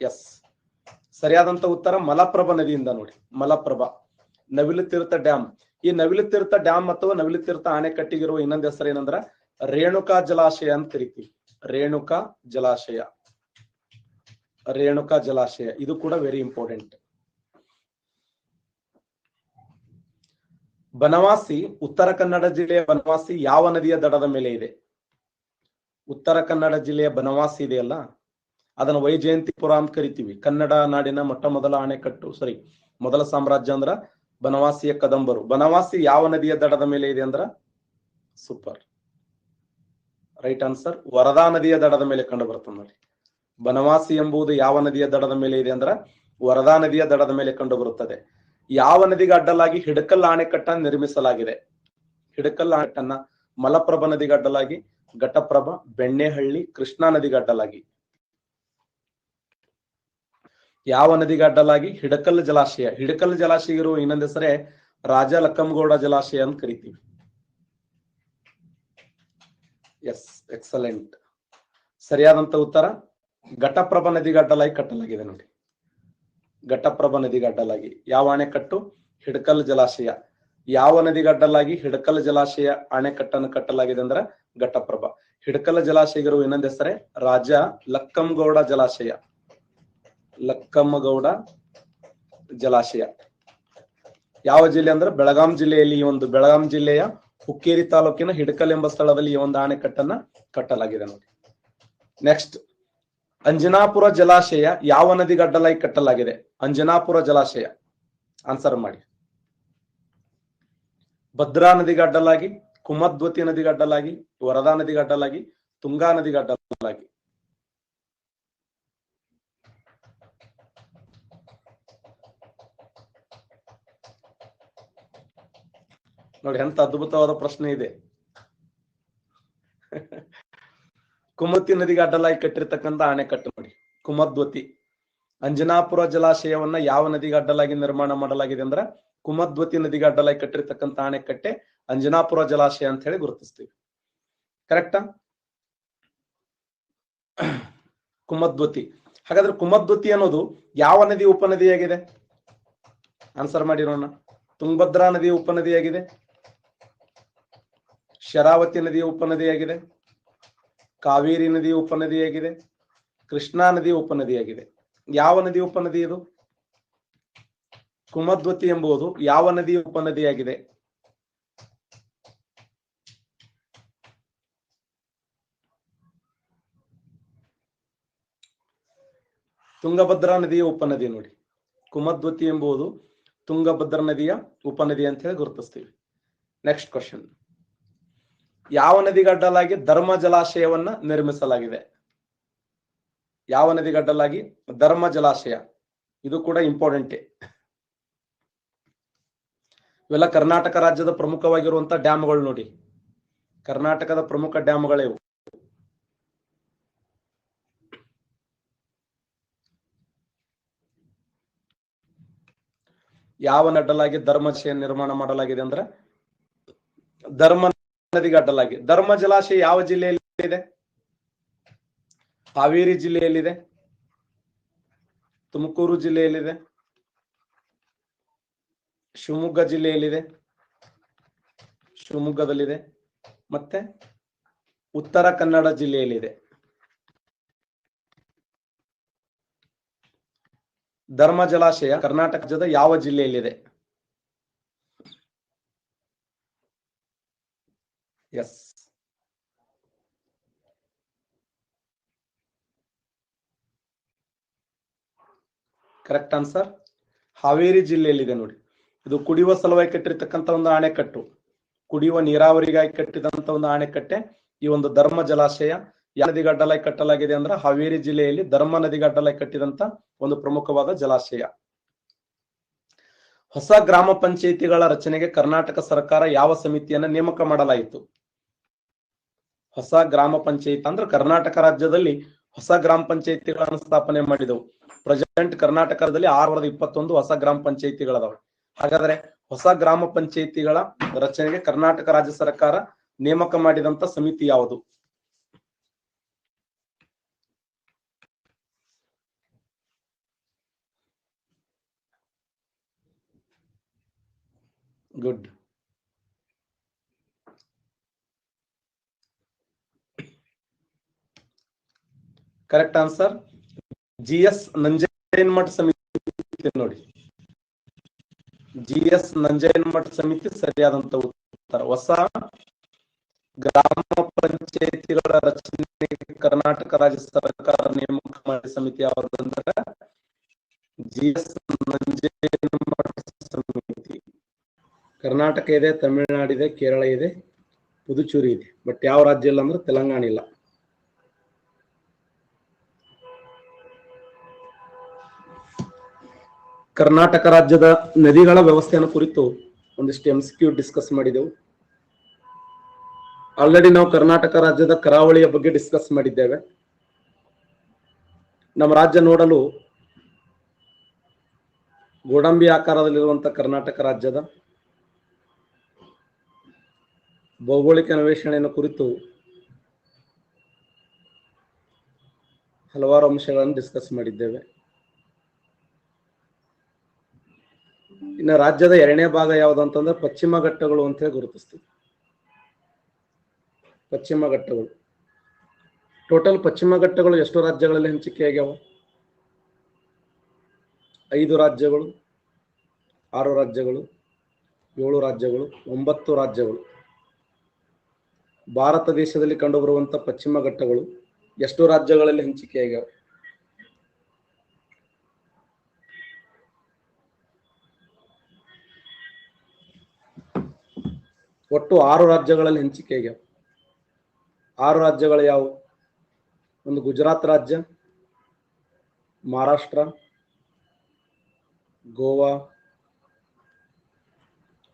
ಎಸ್, ಸರಿಯಾದಂತ ಉತ್ತರ ಮಲಪ್ರಭಾ ನದಿಯಿಂದ. ನೋಡಿ, ಮಲಪ್ರಭಾ. ನವಿಲು ತೀರ್ಥ ಡ್ಯಾಮ್. ಈ ನವಿಲು ತೀರ್ಥ ಡ್ಯಾಮ್ ಅಥವಾ ನವಿಲು ತೀರ್ಥ ಅಣೆಕಟ್ಟಿಗಿರುವ ಇನ್ನೊಂದು ಹೆಸರು ಏನಂದ್ರ ರೇಣುಕಾ ಜಲಾಶಯ ಅಂತ ಕರಿತೀವಿ. ರೇಣುಕಾ ಜಲಾಶಯ. ರೇಣುಕಾ ಜಲಾಶಯ ಇದು ಕೂಡ ವೆರಿ ಇಂಪಾರ್ಟೆಂಟ್. ಬನವಾಸಿ, ಉತ್ತರ ಕನ್ನಡ ಜಿಲ್ಲೆಯ ಬನವಾಸಿ ಯಾವ ನದಿಯ ದಡದ ಮೇಲೆ ಇದೆ? ಉತ್ತರ ಕನ್ನಡ ಜಿಲ್ಲೆಯ ಬನವಾಸಿ ಇದೆಯಲ್ಲ, ಅದನ್ನು ವೈಜಯಂತಿಪುರ ಅಂತ ಕರಿತೀವಿ. ಕನ್ನಡ ನಾಡಿನ ಮೊಟ್ಟ ಮೊದಲ ಅಣೆಕಟ್ಟು, ಮೊದಲ ಸಾಮ್ರಾಜ್ಯ ಅಂದ್ರ ಬನವಾಸಿಯ ಕದಂಬರು. ಬನವಾಸಿ ಯಾವ ನದಿಯ ದಡದ ಮೇಲೆ ಇದೆ ಅಂದ್ರ ಸೂಪರ್, ರೈಟ್ ಆನ್ಸರ್ ವರದಾ ನದಿಯ ದಡದ ಮೇಲೆ ಕಂಡು ಬರ್ತದೆ. ನೋಡಿ, ಬನವಾಸಿ ಎಂಬುದು ಯಾವ ನದಿಯ ದಡದ ಮೇಲೆ ಇದೆ ಅಂದ್ರ ವರದಾ ನದಿಯ ದಡದ ಮೇಲೆ ಕಂಡು ಬರುತ್ತದೆ. ಯಾವ ನದಿಗೆ ಅಡ್ಡಲಾಗಿ ಹಿಡಕಲ್ ಅಣೆಕಟ್ಟನ್ನು ನಿರ್ಮಿಸಲಾಗಿದೆ? ಹಿಡಕಲ್ ಅಣೆಕಟ್ಟನ್ನ ಮಲಪ್ರಭಾ ನದಿಗೆ ಅಡ್ಡಲಾಗಿ, ಘಟಪ್ರಭಾ, ಬೆಣ್ಣೆಹಳ್ಳಿ, ಕೃಷ್ಣಾ ನದಿಗೆ ಅಡ್ಡಲಾಗಿ. ಯಾವ ನದಿಗೆ ಅಡ್ಡಲಾಗಿ? ಹಿಡಕಲ್ ಜಲಾಶಯ. ಹಿಡಕಲ್ ಜಲಾಶಯ ಇರುವ ಇನ್ನೊಂದು ಹೆಸರೇ ರಾಜ ಲಕ್ಕಂಗೌಡ ಜಲಾಶಯ ಅಂತ ಕರಿತೀವಿ. S, excellent. ಸರಿಯಾದಂತ ಉತ್ತರ ಘಟಪ್ರಭಾ ನದಿಗೆ ಅಡ್ಡಲಾಗಿ ಕಟ್ಟಲಾಗಿದೆ. ನೋಡಿ, ಘಟಪ್ರಭಾ ನದಿಗೆ ಅಡ್ಡಲಾಗಿ ಯಾವ ಅಣೆಕಟ್ಟು? ಹಿಡಕಲ್ ಜಲಾಶಯ. ಯಾವ ನದಿಗೆ ಅಡ್ಡಲಾಗಿ ಹಿಡಕಲ್ ಜಲಾಶಯ ಅಣೆಕಟ್ಟನ್ನು ಕಟ್ಟಲಾಗಿದೆ ಅಂದ್ರೆ ಘಟಪ್ರಭಾ. ಹಿಡಕಲ್ ಜಲಾಶಯ ಇರುವ ಇನ್ನೊಂದು ಹೆಸರೇ ರಾಜ ಲಕ್ಕಂಗೌಡ ಜಲಾಶಯ. ಲಕ್ಕಮ್ಮಗೌಡ ಜಲಾಶಯ. ಯಾವ ಜಿಲ್ಲೆ ಅಂದ್ರೆ ಬೆಳಗಾಂ ಜಿಲ್ಲೆಯಲ್ಲಿ. ಈ ಒಂದು ಬೆಳಗಾಂ ಜಿಲ್ಲೆಯ ಹುಕ್ಕೇರಿ ತಾಲೂಕಿನ ಹಿಡಕಲ್ ಎಂಬ ಸ್ಥಳದಲ್ಲಿ ಈ ಒಂದು ಅಣೆಕಟ್ಟನ್ನ ಕಟ್ಟಲಾಗಿದೆ. ನೋಡಿ, ನೆಕ್ಸ್ಟ್, ಅಂಜನಾಪುರ ಜಲಾಶಯ ಯಾವ ನದಿಗೆ ಅಡ್ಡಲಾಗಿ ಕಟ್ಟಲಾಗಿದೆ? ಅಂಜನಾಪುರ ಜಲಾಶಯ. ಆನ್ಸರ್ ಮಾಡಿ. ಭದ್ರಾ ನದಿಗೆ ಅಡ್ಡಲಾಗಿ, ಕುಮದ್ವತಿ ನದಿಗೆ ಅಡ್ಡಲಾಗಿ, ವರದಾ ನದಿಗೆ ಅಡ್ಡಲಾಗಿ, ತುಂಗಾ ನದಿಗೆ ಅಡ್ಡಲಾಗಿ. ನೋಡಿ, ಎಂತ ಅದ್ಭುತವಾದ ಪ್ರಶ್ನೆ ಇದೆ. ಕುಮದ್ವತಿ ನದಿಗೆ ಅಡ್ಡಲಾಗಿ ಕಟ್ಟಿರ್ತಕ್ಕಂಥ ಅಣೆಕಟ್ಟು ನೋಡಿ, ಕುಮದ್ವತಿ. ಅಂಜನಾಪುರ ಜಲಾಶಯವನ್ನ ಯಾವ ನದಿಗೆ ಅಡ್ಡಲಾಗಿ ನಿರ್ಮಾಣ ಮಾಡಲಾಗಿದೆ ಅಂದ್ರೆ ಕುಮದ್ವತಿ ನದಿಗೆ ಅಡ್ಡಲಾಗಿ ಕಟ್ಟಿರ್ತಕ್ಕಂಥ ಅಣೆಕಟ್ಟೆ ಅಂಜನಾಪುರ ಜಲಾಶಯ ಅಂತ ಹೇಳಿ ಗುರುತಿಸ್ತೀವಿ. ಕರೆಕ್ಟಾ? ಕುಮದ್ವತಿ. ಹಾಗಾದ್ರೆ ಕುಮದ್ವತಿ ಅನ್ನೋದು ಯಾವ ನದಿ ಉಪನದಿಯಾಗಿದೆ? ಆನ್ಸರ್ ಮಾಡಿರೋಣ. ತುಂಗಭದ್ರಾ ನದಿಯ ಉಪನದಿಯಾಗಿದೆ, ಶರಾವತಿ ನದಿಯ ಉಪನದಿಯಾಗಿದೆ, ಕಾವೇರಿ ನದಿಯ ಉಪನದಿಯಾಗಿದೆ, ಕೃಷ್ಣಾ ನದಿಯ ಉಪನದಿಯಾಗಿದೆ. ಯಾವ ನದಿಯ ಉಪನದಿ ಇದು? ಕುಮದ್ವತಿ ಎಂಬುದು ಯಾವ ನದಿಯ ಉಪನದಿಯಾಗಿದೆ? ತುಂಗಭದ್ರಾ ನದಿಯ ಉಪನದಿ ನೋಡಿ. ಕುಮದ್ವತಿ ಎಂಬುದು ತುಂಗಭದ್ರಾ ನದಿಯ ಉಪನದಿ ಅಂತ ಹೇಳಿ ಗುರುತಿಸ್ತೀವಿ. Next question. ಯಾವ ನದಿಗಡ್ಡಲಾಗಿ ಧರ್ಮ ಜಲಾಶಯವನ್ನ ನಿರ್ಮಿಸಲಾಗಿದೆ? ಯಾವ ನದಿಗಡ್ಡಲಾಗಿ ಧರ್ಮ ಜಲಾಶಯ? ಇದು ಕೂಡ ಇಂಪಾರ್ಟೆಂಟ್. ಇವೆಲ್ಲ ಕರ್ನಾಟಕ ರಾಜ್ಯದ ಪ್ರಮುಖವಾಗಿರುವಂತಹ ಡ್ಯಾಮ್ಗಳು ನೋಡಿ. ಕರ್ನಾಟಕದ ಪ್ರಮುಖ ಡ್ಯಾಮ್ಗಳಿವು. ಯಾವ ನಡ್ಡಲಾಗಿ ಧರ್ಮ ನಿರ್ಮಾಣ ಮಾಡಲಾಗಿದೆ ಅಂದ್ರೆ ಧರ್ಮ ನದಿಗೆ ಅಡ್ಡಲಾಗಿ. ಧರ್ಮ ಜಲಾಶಯ ಯಾವ ಜಿಲ್ಲೆಯಲ್ಲಿ ಇದೆ? ಹಾವೇರಿ ಜಿಲ್ಲೆಯಲ್ಲಿದೆ, ತುಮಕೂರು ಜಿಲ್ಲೆಯಲ್ಲಿದೆ, ಶಿವಮೊಗ್ಗ ಜಿಲ್ಲೆಯಲ್ಲಿದೆ, ಶಿವಮೊಗ್ಗದಲ್ಲಿದೆ, ಮತ್ತೆ ಉತ್ತರ ಕನ್ನಡ ಜಿಲ್ಲೆಯಲ್ಲಿದೆ. ಧರ್ಮ ಜಲಾಶಯ ಕರ್ನಾಟಕ ರಾಜ್ಯದ ಯಾವ ಜಿಲ್ಲೆಯಲ್ಲಿದೆ? ಎಸ್, ಕರೆಕ್ಟ್ ಆನ್ಸರ್ ಹಾವೇರಿ ಜಿಲ್ಲೆಯಲ್ಲಿದೆ ನೋಡಿ. ಇದು ಕುಡಿಯುವ ಸಲುವಾಗಿ ಕಟ್ಟಿರ್ತಕ್ಕಂಥ ಒಂದು ಅಣೆಕಟ್ಟು, ಕುಡಿಯುವ ನೀರಾವರಿಗಾಗಿ ಕಟ್ಟಿದಂತ ಒಂದು ಅಣೆಕಟ್ಟೆ ಈ ಒಂದು ಧರ್ಮ ಜಲಾಶಯ. ಯಾವ ನದಿಗೆ ಅಡ್ಡಲಾಗಿ ಕಟ್ಟಲಾಗಿದೆ ಅಂದ್ರೆ ಹಾವೇರಿ ಜಿಲ್ಲೆಯಲ್ಲಿ ಧರ್ಮ ನದಿಗೆ ಅಡ್ಡಲಾಗಿ ಕಟ್ಟಿದಂತ ಒಂದು ಪ್ರಮುಖವಾದ ಜಲಾಶಯ. ಹೊಸ ಗ್ರಾಮ ಪಂಚಾಯಿತಿಗಳ ರಚನೆಗೆ ಕರ್ನಾಟಕ ಸರ್ಕಾರ ಯಾವ ಸಮಿತಿಯನ್ನ ನೇಮಕ ಮಾಡಲಾಯಿತು? ಹೊಸ ಗ್ರಾಮ ಪಂಚಾಯಿತಿ ಅಂದ್ರೆ ಕರ್ನಾಟಕ ರಾಜ್ಯದಲ್ಲಿ ಹೊಸ ಗ್ರಾಮ ಪಂಚಾಯಿತಿಗಳನ್ನು ಸ್ಥಾಪನೆ ಮಾಡಿದವು. ಪ್ರೆಸೆಂಟ್ ಕರ್ನಾಟಕದಲ್ಲಿ 621 ಹೊಸ ಗ್ರಾಮ ಪಂಚಾಯಿತಿಗಳದಾವೆ. ಹಾಗಾದ್ರೆ ಹೊಸ ಗ್ರಾಮ ಪಂಚಾಯಿತಿಗಳ ರಚನೆಗೆ ಕರ್ನಾಟಕ ರಾಜ್ಯ ಸರ್ಕಾರ ನೇಮಕ ಮಾಡಿದಂತ ಸಮಿತಿ ಯಾವುದು? ಗುಡ್. ಕರೆಕ್ಟ್ ಆನ್ಸರ್ GS ನಂಜನಮಠ ಸಮಿತಿ ನೋಡಿ. GS ನಂಜನಮಠ ಸಮಿತಿ ಸರಿಯಾದಂತ ಉತ್ತರ. ಹೊಸ ಗ್ರಾಮ ಪಂಚಾಯಿತಿಗಳ ರಚನೆಗೆ ಕರ್ನಾಟಕ ರಾಜ್ಯ ಸರ್ಕಾರ ನೇಮಕ ಮಾಡಿದ ಸಮಿತಿ ಯಾವುದಂದ್ರೆ GS ನಂಜನಮಠ ಸಮಿತಿ. ಕರ್ನಾಟಕ ಇದೆ, ತಮಿಳುನಾಡು ಇದೆ, ಕೇರಳ ಇದೆ, ಪುದುಚೇರಿ ಇದೆ. ಬಟ್ ಯಾವ ರಾಜ್ಯ ಇಲ್ಲ ಅಂದ್ರೆ ತೆಲಂಗಾಣ ಇಲ್ಲ. ಕರ್ನಾಟಕ ರಾಜ್ಯದ ನದಿಗಳ ವ್ಯವಸ್ಥೆಯನ್ನು ಕುರಿತು ಒಂದಿಷ್ಟು MCQ ಡಿಸ್ಕಸ್ ಮಾಡಿದೆವು. ಆಲ್ರೆಡಿ ನಾವು ಕರ್ನಾಟಕ ರಾಜ್ಯದ ಕರಾವಳಿಯ ಬಗ್ಗೆ ಡಿಸ್ಕಸ್ ಮಾಡಿದ್ದೇವೆ. ನಮ್ಮ ರಾಜ್ಯ ನೋಡಲು ಗೋಡಂಬಿ ಆಕಾರದಲ್ಲಿರುವಂತಹ ಕರ್ನಾಟಕ ರಾಜ್ಯದ ಭೌಗೋಳಿಕ ಅನ್ವೇಷಣೆಯನ್ನು ಕುರಿತು ಹಲವಾರು ಅಂಶಗಳನ್ನು ಡಿಸ್ಕಸ್ ಮಾಡಿದ್ದೇವೆ. ಇನ್ನು ರಾಜ್ಯದ ಎರಡನೇ ಭಾಗ ಯಾವುದು ಅಂತಂದ್ರೆ ಪಶ್ಚಿಮ ಘಟ್ಟಗಳು ಅಂತ ಹೇಳಿ ಗುರುತಿಸ್ತೀವಿ. ಪಶ್ಚಿಮ ಘಟ್ಟಗಳು ಟೋಟಲ್ ಪಶ್ಚಿಮ ಘಟ್ಟಗಳು ಎಷ್ಟು ರಾಜ್ಯಗಳಲ್ಲಿ ಹಂಚಿಕೆ ಆಗ್ಯಾವ? 5 ರಾಜ್ಯಗಳು, 6 ರಾಜ್ಯಗಳು, 7 ರಾಜ್ಯಗಳು, 9 ರಾಜ್ಯಗಳು. ಭಾರತ ದೇಶದಲ್ಲಿ ಕಂಡುಬರುವಂತಹ ಪಶ್ಚಿಮ ಘಟ್ಟಗಳು ಎಷ್ಟು ರಾಜ್ಯಗಳಲ್ಲಿ ಹಂಚಿಕೆ ಆಗ್ಯಾವ? ಒಟ್ಟು 6 ರಾಜ್ಯಗಳಲ್ಲಿ ಹಂಚಿಕೆ ಆಗ್ಯಾವ. 6 ರಾಜ್ಯಗಳು ಯಾವುವು? ಒಂದು ಗುಜರಾತ್ ರಾಜ್ಯ, ಮಹಾರಾಷ್ಟ್ರ, ಗೋವಾ,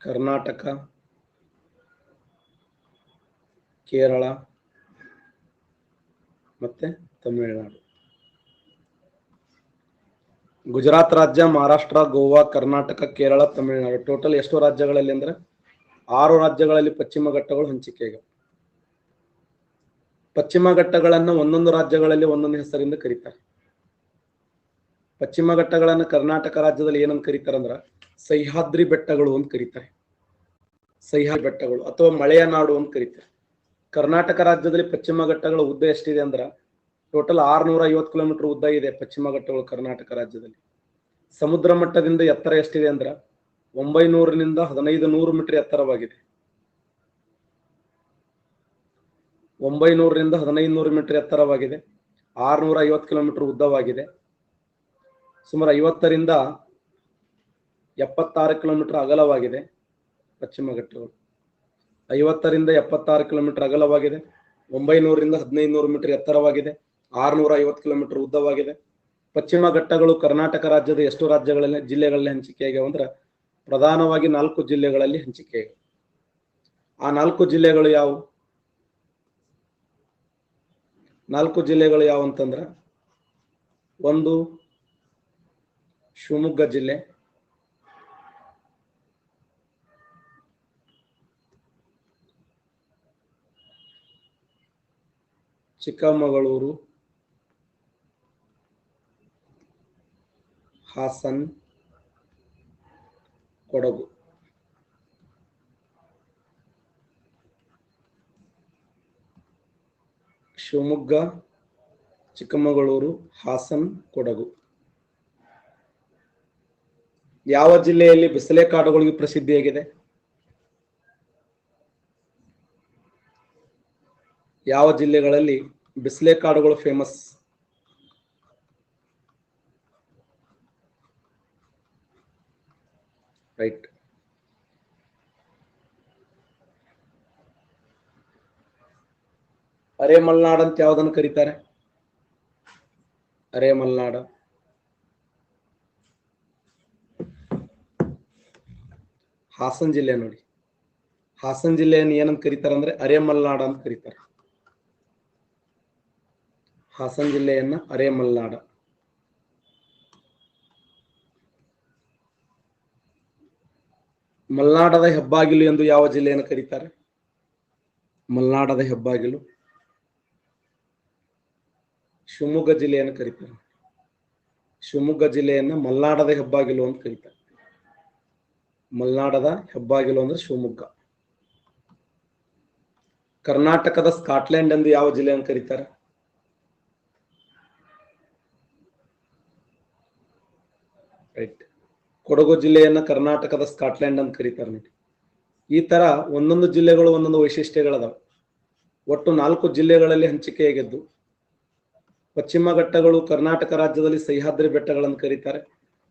ಕರ್ನಾಟಕ, ಕೇರಳ ಮತ್ತೆ ತಮಿಳುನಾಡು. ಗುಜರಾತ್ ರಾಜ್ಯ, ಮಹಾರಾಷ್ಟ್ರ, ಗೋವಾ, ಕರ್ನಾಟಕ, ಕೇರಳ, ತಮಿಳುನಾಡು. ಟೋಟಲ್ ಎಷ್ಟು ರಾಜ್ಯಗಳಲ್ಲಿ ಅಂದ್ರೆ 6 ರಾಜ್ಯಗಳಲ್ಲಿ ಪಶ್ಚಿಮ ಘಟ್ಟಗಳು ಹಂಚಿಕೆಯಾಗ. ಪಶ್ಚಿಮ ಘಟ್ಟಗಳನ್ನ ಒಂದೊಂದು ರಾಜ್ಯಗಳಲ್ಲಿ ಒಂದೊಂದು ಹೆಸರಿಂದ ಕರೀತಾರೆ. ಪಶ್ಚಿಮ ಘಟ್ಟಗಳನ್ನ ಕರ್ನಾಟಕ ರಾಜ್ಯದಲ್ಲಿ ಏನಂತ ಕರೀತಾರಂದ್ರ ಸಹ್ಯಾದ್ರಿ ಬೆಟ್ಟಗಳು ಅಂತ ಕರೀತಾರೆ. ಸಹ್ಯಾದ್ರಿ ಬೆಟ್ಟಗಳು ಅಥವಾ ಮಳೆಯ ನಾಡು ಅಂತ ಕರೀತಾರೆ. ಕರ್ನಾಟಕ ರಾಜ್ಯದಲ್ಲಿ ಪಶ್ಚಿಮ ಘಟ್ಟಗಳ ಉದ್ದ ಎಷ್ಟಿದೆ ಅಂದ್ರ ಟೋಟಲ್ 650 ಕಿಲೋಮೀಟರ್ ಉದ್ದ ಇದೆ ಪಶ್ಚಿಮ ಘಟ್ಟಗಳು ಕರ್ನಾಟಕ ರಾಜ್ಯದಲ್ಲಿ. ಸಮುದ್ರ ಮಟ್ಟದಿಂದ ಎತ್ತರ ಎಷ್ಟಿದೆ ಅಂದ್ರ 900 1500 ಮೀಟರ್ ಎತ್ತರವಾಗಿದೆ. 900 1500 ಮೀಟರ್ ಎತ್ತರವಾಗಿದೆ. 650 ಕಿಲೋಮೀಟರ್ ಉದ್ದವಾಗಿದೆ. ಸುಮಾರು 50 76 ಕಿಲೋಮೀಟರ್ ಅಗಲವಾಗಿದೆ ಪಶ್ಚಿಮ ಘಟ್ಟಗಳು. 50 76 ಕಿಲೋಮೀಟರ್ ಅಗಲವಾಗಿದೆ. 900 1500 ಮೀಟರ್ ಎತ್ತರವಾಗಿದೆ. 650 ಕಿಲೋಮೀಟರ್ ಉದ್ದವಾಗಿದೆ. ಪಶ್ಚಿಮ ಘಟ್ಟಗಳು ಕರ್ನಾಟಕ ರಾಜ್ಯದ ಎಷ್ಟು ರಾಜ್ಯಗಳಲ್ಲಿ ಜಿಲ್ಲೆಗಳಲ್ಲಿ ಹಂಚಿಕೆಯಾಗ್ಯಾವ ಅಂದ್ರ ಪ್ರಧಾನವಾಗಿ 4 ಜಿಲ್ಲೆಗಳಲ್ಲಿ ಹಂಚಿಕೆಯಾಗ್ಯಾವ. ಆ 4 ಜಿಲ್ಲೆಗಳು ಯಾವುವು? 4 ಜಿಲ್ಲೆಗಳು ಯಾವ ಅಂತಂದ್ರ ಒಂದು ಶಿವಮೊಗ್ಗ ಜಿಲ್ಲೆ, ಚಿಕ್ಕಮಗಳೂರು, ಹಾಸನ್, ಕೊಡಗು. ಶಿವಮೊಗ್ಗ, ಚಿಕ್ಕಮಗಳೂರು, ಹಾಸನ್, ಕೊಡಗು. ಯಾವ ಜಿಲ್ಲೆಯಲ್ಲಿ ಬಿಸಿಲೆ ಕಾಡುಗಳಿಗೆ ಪ್ರಸಿದ್ಧಿಯಾಗಿದೆ? ಯಾವ ಜಿಲ್ಲೆಗಳಲ್ಲಿ ಬಿಸಿಲೆ ಕಾಡುಗಳು ಫೇಮಸ್? ರೈಟ್. ಅರೆ ಮಲ್ನಾಡ್ ಅಂತ ಯಾವ್ದನ್ನು ಕರೀತಾರೆ? ಅರೆ ಮಲ್ನಾಡ. ಹಾಸನ್ ಜಿಲ್ಲೆ ನೋಡಿ, ಹಾಸನ್ ಜಿಲ್ಲೆಯನ್ನು ಏನಂತ ಕರೀತಾರೆ ಅಂದ್ರೆ ಅರೆ ಮಲ್ನಾಡ ಅಂತ ಕರೀತಾರೆ. ಹಾಸನ್ ಜಿಲ್ಲೆಯನ್ನ ಅರೆ ಮಲ್ನಾಡ. ಮಲ್ನಾಡದ ಹೆಬ್ಬಾಗಿಲು ಎಂದು ಯಾವ ಜಿಲ್ಲೆಯನ್ನು ಕರೀತಾರೆ? ಮಲ್ನಾಡದ ಹೆಬ್ಬಾಗಿಲು ಶಿವಮೊಗ್ಗ ಜಿಲ್ಲೆಯನ್ನು ಕರೀತಾರೆ. ಶಿವಮೊಗ್ಗ ಜಿಲ್ಲೆಯನ್ನ ಮಲ್ನಾಡದ ಹೆಬ್ಬಾಗಿಲು ಅಂತ ಕರೀತಾರೆ. ಮಲ್ನಾಡದ ಹೆಬ್ಬಾಗಿಲು ಅಂದ್ರೆ ಶಿವಮೊಗ್ಗ. ಕರ್ನಾಟಕದ ಸ್ಕಾಟ್ಲೆಂಡ್ ಎಂದು ಯಾವ ಜಿಲ್ಲೆಯನ್ನು ಕರೀತಾರೆ? ರೈಟ್. ಕೊಡಗು ಜಿಲ್ಲೆಯನ್ನ ಕರ್ನಾಟಕದ ಸ್ಕಾಟ್ಲೆಂಡ್ ಅಂತ ಕರೀತಾರೆ ನೋಡಿ. ಈ ತರ ಒಂದೊಂದು ಜಿಲ್ಲೆಗಳು ಒಂದೊಂದು ವೈಶಿಷ್ಟ್ಯಗಳದಾವೆ. ಒಟ್ಟು 4 ಜಿಲ್ಲೆಗಳಲ್ಲಿ ಹಂಚಿಕೆಯಾಗಿದ್ದು ಪಶ್ಚಿಮ ಘಟ್ಟಗಳು ಕರ್ನಾಟಕ ರಾಜ್ಯದಲ್ಲಿ ಸಹ್ಯಾದ್ರಿ ಬೆಟ್ಟಗಳನ್ನು ಕರೀತಾರೆ.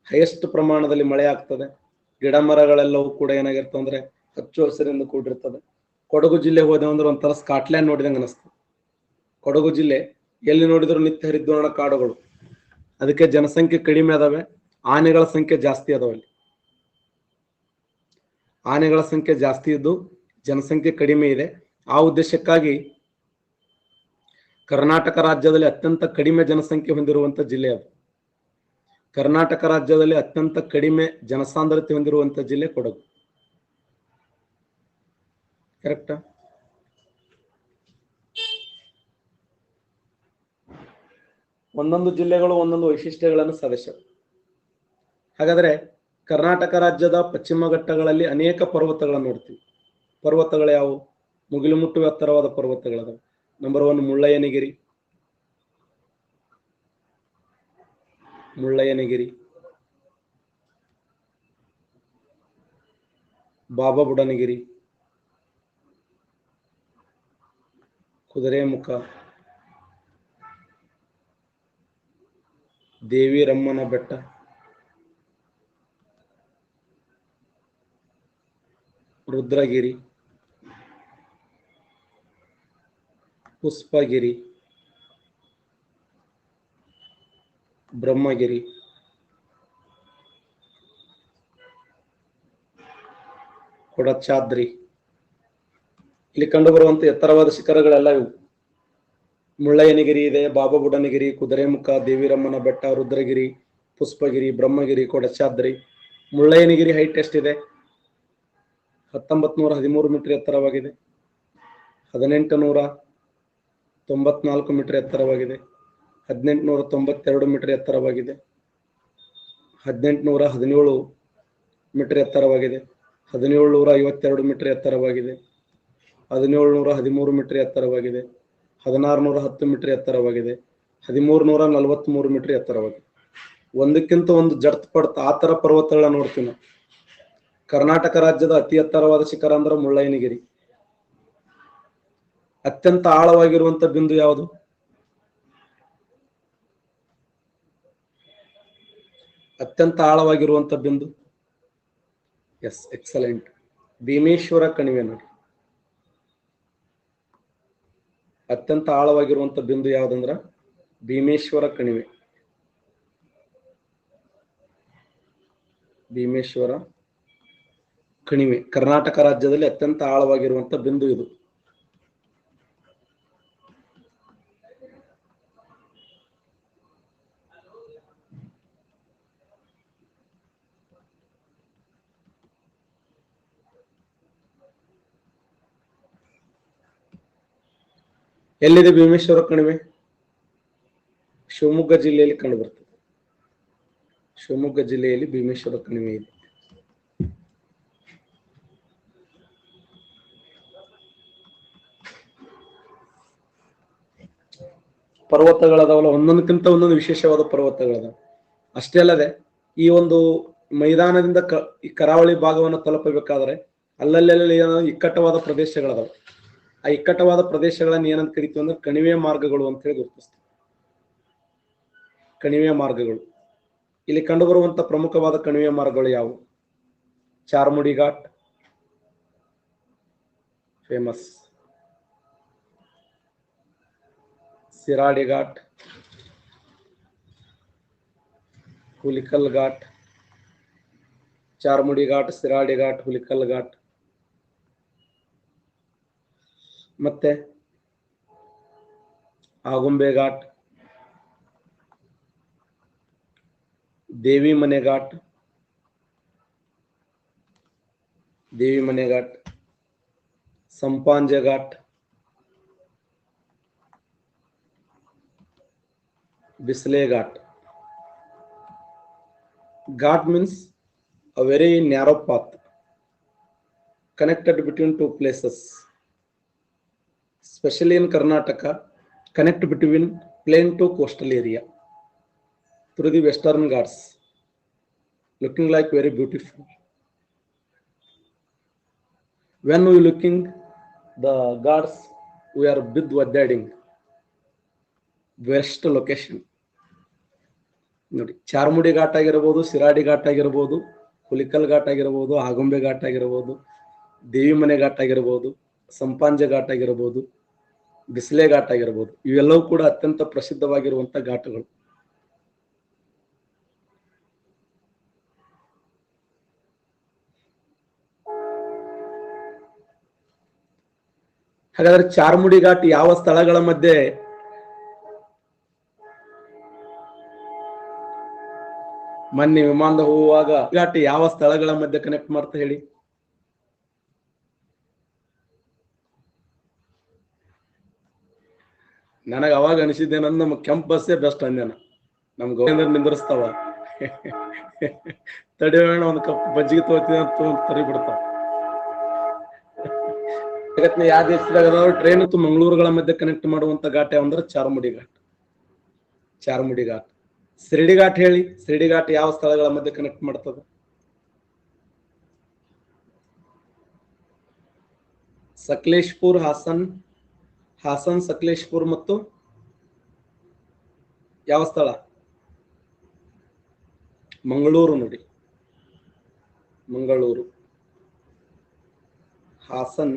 ಹೈಯೆಸ್ಟ್ ಪ್ರಮಾಣದಲ್ಲಿ ಮಳೆ ಆಗ್ತದೆ. ಗಿಡ ಮರಗಳೆಲ್ಲವೂ ಕೂಡ ಏನಾಗಿರ್ತವೆ ಅಂದ್ರೆ ಹಚ್ಚು ಹಸಿರಿಂದ ಕೂಡಿರ್ತದೆ. ಕೊಡಗು ಜಿಲ್ಲೆ ಹೋದೆ ಅಂದ್ರೆ ಒಂಥರ ಸ್ಕಾಟ್ಲ್ಯಾಂಡ್ ನೋಡಿದಂಗೆ ಅನಿಸ್ತದೆ. ಕೊಡಗು ಜಿಲ್ಲೆ ಎಲ್ಲಿ ನೋಡಿದ್ರು ನಿತ್ಯ ಹರಿದ್ವರ್ಣ ಕಾಡುಗಳು. ಅದಕ್ಕೆ ಜನಸಂಖ್ಯೆ ಕಡಿಮೆ ಅದಾವೆ, ಆನೆಗಳ ಸಂಖ್ಯೆ ಜಾಸ್ತಿ ಅದಾವಲ್ಲಿ. ಆನೆಗಳ ಸಂಖ್ಯೆ ಜಾಸ್ತಿ ಇದ್ದು ಜನಸಂಖ್ಯೆ ಕಡಿಮೆ ಇದೆ. ಆ ಉದ್ದೇಶಕ್ಕಾಗಿ ಕರ್ನಾಟಕ ರಾಜ್ಯದಲ್ಲಿ ಅತ್ಯಂತ ಕಡಿಮೆ ಜನಸಂಖ್ಯೆ ಹೊಂದಿರುವಂತ ಜಿಲ್ಲೆ ಅದು. ಕರ್ನಾಟಕ ರಾಜ್ಯದಲ್ಲಿ ಅತ್ಯಂತ ಕಡಿಮೆ ಜನಸಾಂದ್ರತೆ ಹೊಂದಿರುವಂತ ಜಿಲ್ಲೆ ಕೊಡಗು. ಕರೆಕ್ಟಾ? ಒಂದೊಂದು ಜಿಲ್ಲೆಗಳು ಒಂದೊಂದು ವೈಶಿಷ್ಟ್ಯಗಳನ್ನು ಸಾಧಿಸಿವೆ. ಹಾಗಾದ್ರೆ ಕರ್ನಾಟಕ ರಾಜ್ಯದ ಪಶ್ಚಿಮ ಘಟ್ಟಗಳಲ್ಲಿ ಅನೇಕ ಪರ್ವತಗಳನ್ನು ನೋಡ್ತೀವಿ. ಪರ್ವತಗಳು ಯಾವುವು? ಮುಗಿಲು ಮುಟ್ಟುವ ಎತ್ತರವಾದ ಪರ್ವತಗಳದಾವೆ. ನಂಬರ್ 1 ಮುಳ್ಳಯ್ಯನಗಿರಿ, ಮುಳ್ಳಯ್ಯನಗಿರಿ, ಬಾಬಾ ಬುಡನಗಿರಿ, ಕುದುರೆಮುಖ, ದೇವಿರಮ್ಮನ ಬೆಟ್ಟ, ರುದ್ರಗಿರಿ, ಪುಷ್ಪಗಿರಿ, ಬ್ರಹ್ಮಗಿರಿ, ಕೊಡಚಾದ್ರಿ. ಇಲ್ಲಿ ಕಂಡುಬರುವಂತ ಎತ್ತರವಾದ ಶಿಖರಗಳೆಲ್ಲ ಇವು. ಮುಳ್ಳಯ್ಯನಗಿರಿ ಇದೆ, ಬಾಬಾ ಬುಡನಗಿರಿ, ಕುದುರೆಮುಖ, ದೇವಿರಮ್ಮನ ಬೆಟ್ಟ, ರುದ್ರಗಿರಿ, ಪುಷ್ಪಗಿರಿ, ಬ್ರಹ್ಮಗಿರಿ, ಕೊಡಚಾದ್ರಿ. ಮುಳ್ಳಯ್ಯನಗಿರಿ ಹೈಟ್ ಎಷ್ಟಿದೆ? 1913 ಮೀಟರ್ ಎತ್ತರವಾಗಿದೆ. 1894 ಮೀಟರ್ ಎತ್ತರವಾಗಿದೆ. 1892 ಮೀಟರ್ ಎತ್ತರವಾಗಿದೆ. 1817 ಮೀಟರ್ ಎತ್ತರವಾಗಿದೆ. 1752 ಮೀಟರ್ ಎತ್ತರವಾಗಿದೆ. 1713 ಮೀಟರ್ ಎತ್ತರವಾಗಿದೆ. 1610 ಮೀಟರ್ ಎತ್ತರವಾಗಿದೆ. 1343 ಮೀಟರ್ ಎತ್ತರವಾಗಿದೆ. ಒಂದಕ್ಕಿಂತ ಒಂದು ಜಡ್ತ್ ಪಡ್ತ ಆ ತರ ಪರ್ವತಗಳನ್ನ ನೋಡ್ತೀವಿ ನಾವು. ಕರ್ನಾಟಕ ರಾಜ್ಯದ ಅತಿ ಎತ್ತರವಾದ ಶಿಖರ ಅಂದ್ರೆ ಮುಳ್ಳಯ್ಯನಗಿರಿ. ಅತ್ಯಂತ ಆಳವಾಗಿರುವಂತ ಬಿಂದು ಯಾವುದು? ಅತ್ಯಂತ ಆಳವಾಗಿರುವಂತ ಬಿಂದು? ಎಸ್, ಎಕ್ಸಲೆಂಟ್, ಭೀಮೇಶ್ವರ ಕಣಿವೆ ನೋಡಿ. ಅತ್ಯಂತ ಆಳವಾಗಿರುವಂತ ಬಿಂದು ಯಾವ್ದಂದ್ರ ಭೀಮೇಶ್ವರ ಕಣಿವೆ. ಭೀಮೇಶ್ವರ ಕಣಿವೆ ಕರ್ನಾಟಕ ರಾಜ್ಯದಲ್ಲಿ ಅತ್ಯಂತ ಆಳವಾಗಿರುವಂತ ಬಿಂದು ಇದು. ಎಲ್ಲಿದೆ ಭೀಮೇಶ್ವರ ಕಣಿವೆ? ಶಿವಮೊಗ್ಗ ಜಿಲ್ಲೆಯಲ್ಲಿ ಕಂಡುಬರ್ತದೆ. ಶಿವಮೊಗ್ಗ ಜಿಲ್ಲೆಯಲ್ಲಿ ಭೀಮೇಶ್ವರ ಕಣಿವೆ ಇದೆ. ಪರ್ವತಗಳದಾವಲ್ಲ, ಒಂದೊಂದಕ್ಕಿಂತ ಒಂದೊಂದು ವಿಶೇಷವಾದ ಪರ್ವತಗಳದ. ಅಷ್ಟೇ ಅಲ್ಲದೆ ಈ ಒಂದು ಮೈದಾನದಿಂದ ಈ ಕರಾವಳಿ ಭಾಗವನ್ನು ತಲುಪಬೇಕಾದ್ರೆ ಅಲ್ಲಲ್ಲಿ ಇಕ್ಕಟ್ಟವಾದ ಪ್ರದೇಶಗಳದಾವ. ಆ ಇಕ್ಕಟ್ಟವಾದ ಪ್ರದೇಶಗಳನ್ನ ಏನಂತ ಕರಿತೀವಿ ಅಂದ್ರೆ ಕಣಿವೆ ಮಾರ್ಗಗಳು ಅಂತ ಹೇಳಿ ಗುರುತಿಸ್ತೀವಿ. ಕಣಿವೆ ಮಾರ್ಗಗಳು. ಇಲ್ಲಿ ಕಂಡುಬರುವಂತ ಪ್ರಮುಖವಾದ ಕಣಿವೆ ಮಾರ್ಗಗಳು ಯಾವುವು? ಚಾರ್ಮುಡಿ ಘಾಟ್ ಫೇಮಸ್, ಸಿರಾಡಿ ಘಾಟ್, ಹುಲಿಕಲ್ ಘಾಟ್, ಚಾರ್ಮುಡಿ ಘಾಟ್, ಸಿರಾಡಿ ಘಾಟ್, ಹುಲಿಕಲ್ ಘಾಟ್. ಮತ್ತೆ ಆಗುಂಬೆ ಘಾಟ್, ದೇವಿ ಮನೆ ಘಾಟ್, ಸಂಪಾಂಜೆ ಘಾಟ್, ಬಿಸ್ಲೆ ghat. Ghat means a very narrow path connected between two places, especially in Karnataka, connect between plain to coastal area through the Western Ghats, looking like very beautiful. When we looking the Ghats, we are Bidwadading, best location. ನೋಡಿ, ಚಾರ್ಮುಡಿ ಘಾಟ್ ಆಗಿರಬಹುದು, ಸಿರಾಡಿ ಘಾಟ್ ಆಗಿರಬಹುದು, ಹುಲಿಕಲ್ ಘಾಟ್ ಆಗಿರಬಹುದು, ಆಗುಂಬೆ ಘಾಟ್ ಆಗಿರಬಹುದು, ದೇವಿ ಮನೆ ಘಾಟ್ ಆಗಿರಬಹುದು, ಸಂಪಾಂಜೆ ಘಾಟ್ ಆಗಿರಬಹುದು, ಬಿಸ್ಲೆ ಘಾಟ್ ಆಗಿರಬಹುದು. ಇವೆಲ್ಲವೂ ಕೂಡ ಅತ್ಯಂತ ಪ್ರಸಿದ್ಧವಾಗಿರುವಂತ ಘಾಟ್ಗಳು. ಹಾಗಾದ್ರೆ ಚಾರ್ಮುಡಿ ಘಾಟ್ ಯಾವ ಸ್ಥಳಗಳ ಮಧ್ಯೆ ಮೊನ್ನೆ ವಿಮಾನದ ಹೋಗುವಾಗ ಘಾಟ್ ಯಾವ ಸ್ಥಳಗಳ ಮಧ್ಯೆ ಕನೆಕ್ಟ್ ಮಾಡ್ತಾ ಹೇಳಿ? ನನಗೆ ಅವಾಗ ಅನಿಸಿದ್ದೇನಂದ್ ನಮ್ಮ ಕೆಂಪ್ ಬಸ್ಸೇ ಬೆಸ್ಟ್ ಅಂದೇನ. ನಮ್ ಗೌರ್ಮೆಂಟ್ ನಿಂದಿರ್ಸ್ತಾವ, ತಡೆಯೋಣ ಒಂದ್ ಕಪ್ ಬಜ್ಜಿಗೆ ತಗೋತೀನಿ ಅಂತ ತರಿ ಬಿಡ್ತಾವ. ಜಗತ್ತಿನ ಯಾವ ದೇಶದಾಗ ಟ್ರೈನ್ ಮತ್ತು ಮಂಗಳೂರುಗಳ ಮಧ್ಯೆ ಕನೆಕ್ಟ್ ಮಾಡುವಂತ ಘಾಟ್ ಯಾವಂದ್ರೆ ಚಾರ್ಮುಡಿ ಘಾಟ್. ಚಾರ್ಮುಡಿ ಘಾಟ್. ಸಿರಡಿ ಘಾಟ್ ಹೇಳಿ, ಸಿರಡಿ ಘಾಟ್ ಯಾವ ಸ್ಥಳಗಳ ಮಧ್ಯೆ ಕನೆಕ್ಟ್ ಮಾಡ್ತದೆ? ಸಕಲೇಶ್ಪುರ್, ಹಾಸನ್ ಸಕಲೇಶ್ಪುರ್ ಮತ್ತು ಯಾವ ಸ್ಥಳ? ಮಂಗಳೂರು ನೋಡಿ, ಮಂಗಳೂರು, ಹಾಸನ್,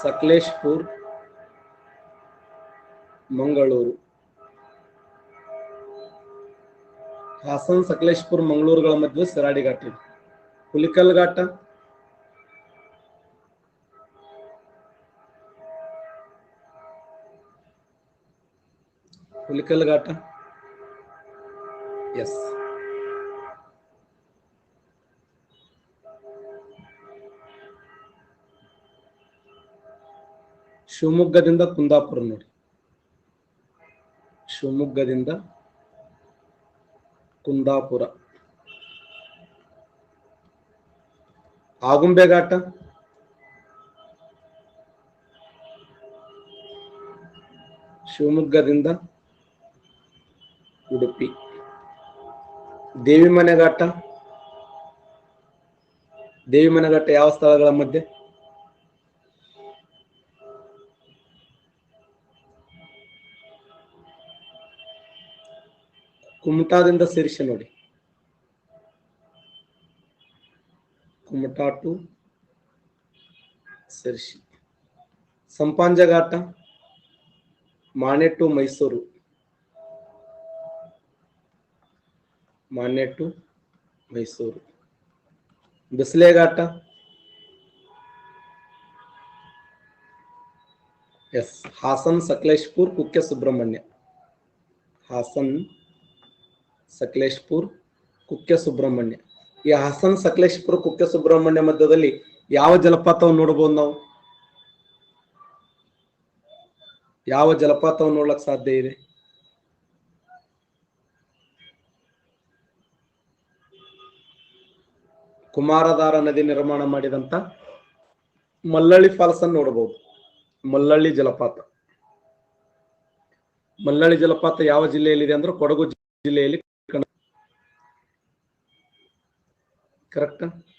ಸಕಲೇಶ್ಪುರ್, ಮಂಗಳೂರು. ಹಾಸನ್, ಸಕಲೇಶ್ಪುರ್, ಮಂಗಳೂರುಗಳ ಮಧ್ಯೆ ಸಿರಾಡಿ ಘಾಟ್ ಇದೆ. ಹುಲಿಕಲ್ ಘಾಟ, ಹುಲಿಕಲ್ ಘಾಟ. ಎಸ್. ಶಿವಮೊಗ್ಗದಿಂದ ಕುಂದಾಪುರ ನೋಡಿ. ಶಿವಮೊಗ್ಗದಿಂದ ಕುಂದಾಪುರ. ಆಗುಂಬೆ ಘಾಟ. ಶಿವಮೊಗ್ಗದಿಂದ ಉಡುಪಿ. ದೇವಿಮನೆ ಘಾಟ. ದೇವಿಮನೆ ಘಾಟ ಯಾವ ಸ್ಥಳಗಳ ಮಧ್ಯೆ? ಕುಮಟಾದಿಂದ ಸೇರಿಸಿ ನೋಡಿ. ಕುಮಟಾ ಟು ಸೇರಿಸಿ. ಸಂಪಾಂಜ ಘಾಟ. ಮಾಣೆ ಟು ಮೈಸೂರು. ಮಾನ್ಯ to Mysuru. Bisle ghat. S. Haasan Sakleshpur Kukke Subrahmanya. Haasan Sakleshpur Kukke Subrahmanya. ಈ ಹಾಸನ್ ಸಕಲೇಶ್ಪುರ ಕುಕ್ಕೆ ಸುಬ್ರಹ್ಮಣ್ಯ ಮಧ್ಯದಲ್ಲಿ ಯಾವ ಜಲಪಾತವನ್ನು ನೋಡಬಹುದು ನಾವು? ಯಾವ ಜಲಪಾತವನ್ನು ನೋಡ್ಲಕ್ ಸಾಧ್ಯ ಇದೆ? ಕುಮಾರಧಾರ ನದಿ ನಿರ್ಮಾಣ ಮಾಡಿದಂತ ಮಲ್ಲಳ್ಳಿ ಫಾಲ್ಸ್ ಅನ್ನು ನೋಡಬಹುದು. ಮಲ್ಲಳ್ಳಿ ಜಲಪಾತ. ಮಲ್ಲಳ್ಳಿ ಜಲಪಾತ ಯಾವ ಜಿಲ್ಲೆಯಲ್ಲಿದೆ ಅಂದ್ರೆ ಕೊಡಗು ಜಿಲ್ಲೆಯಲ್ಲಿ. ಕರೆಕ್ಟ್.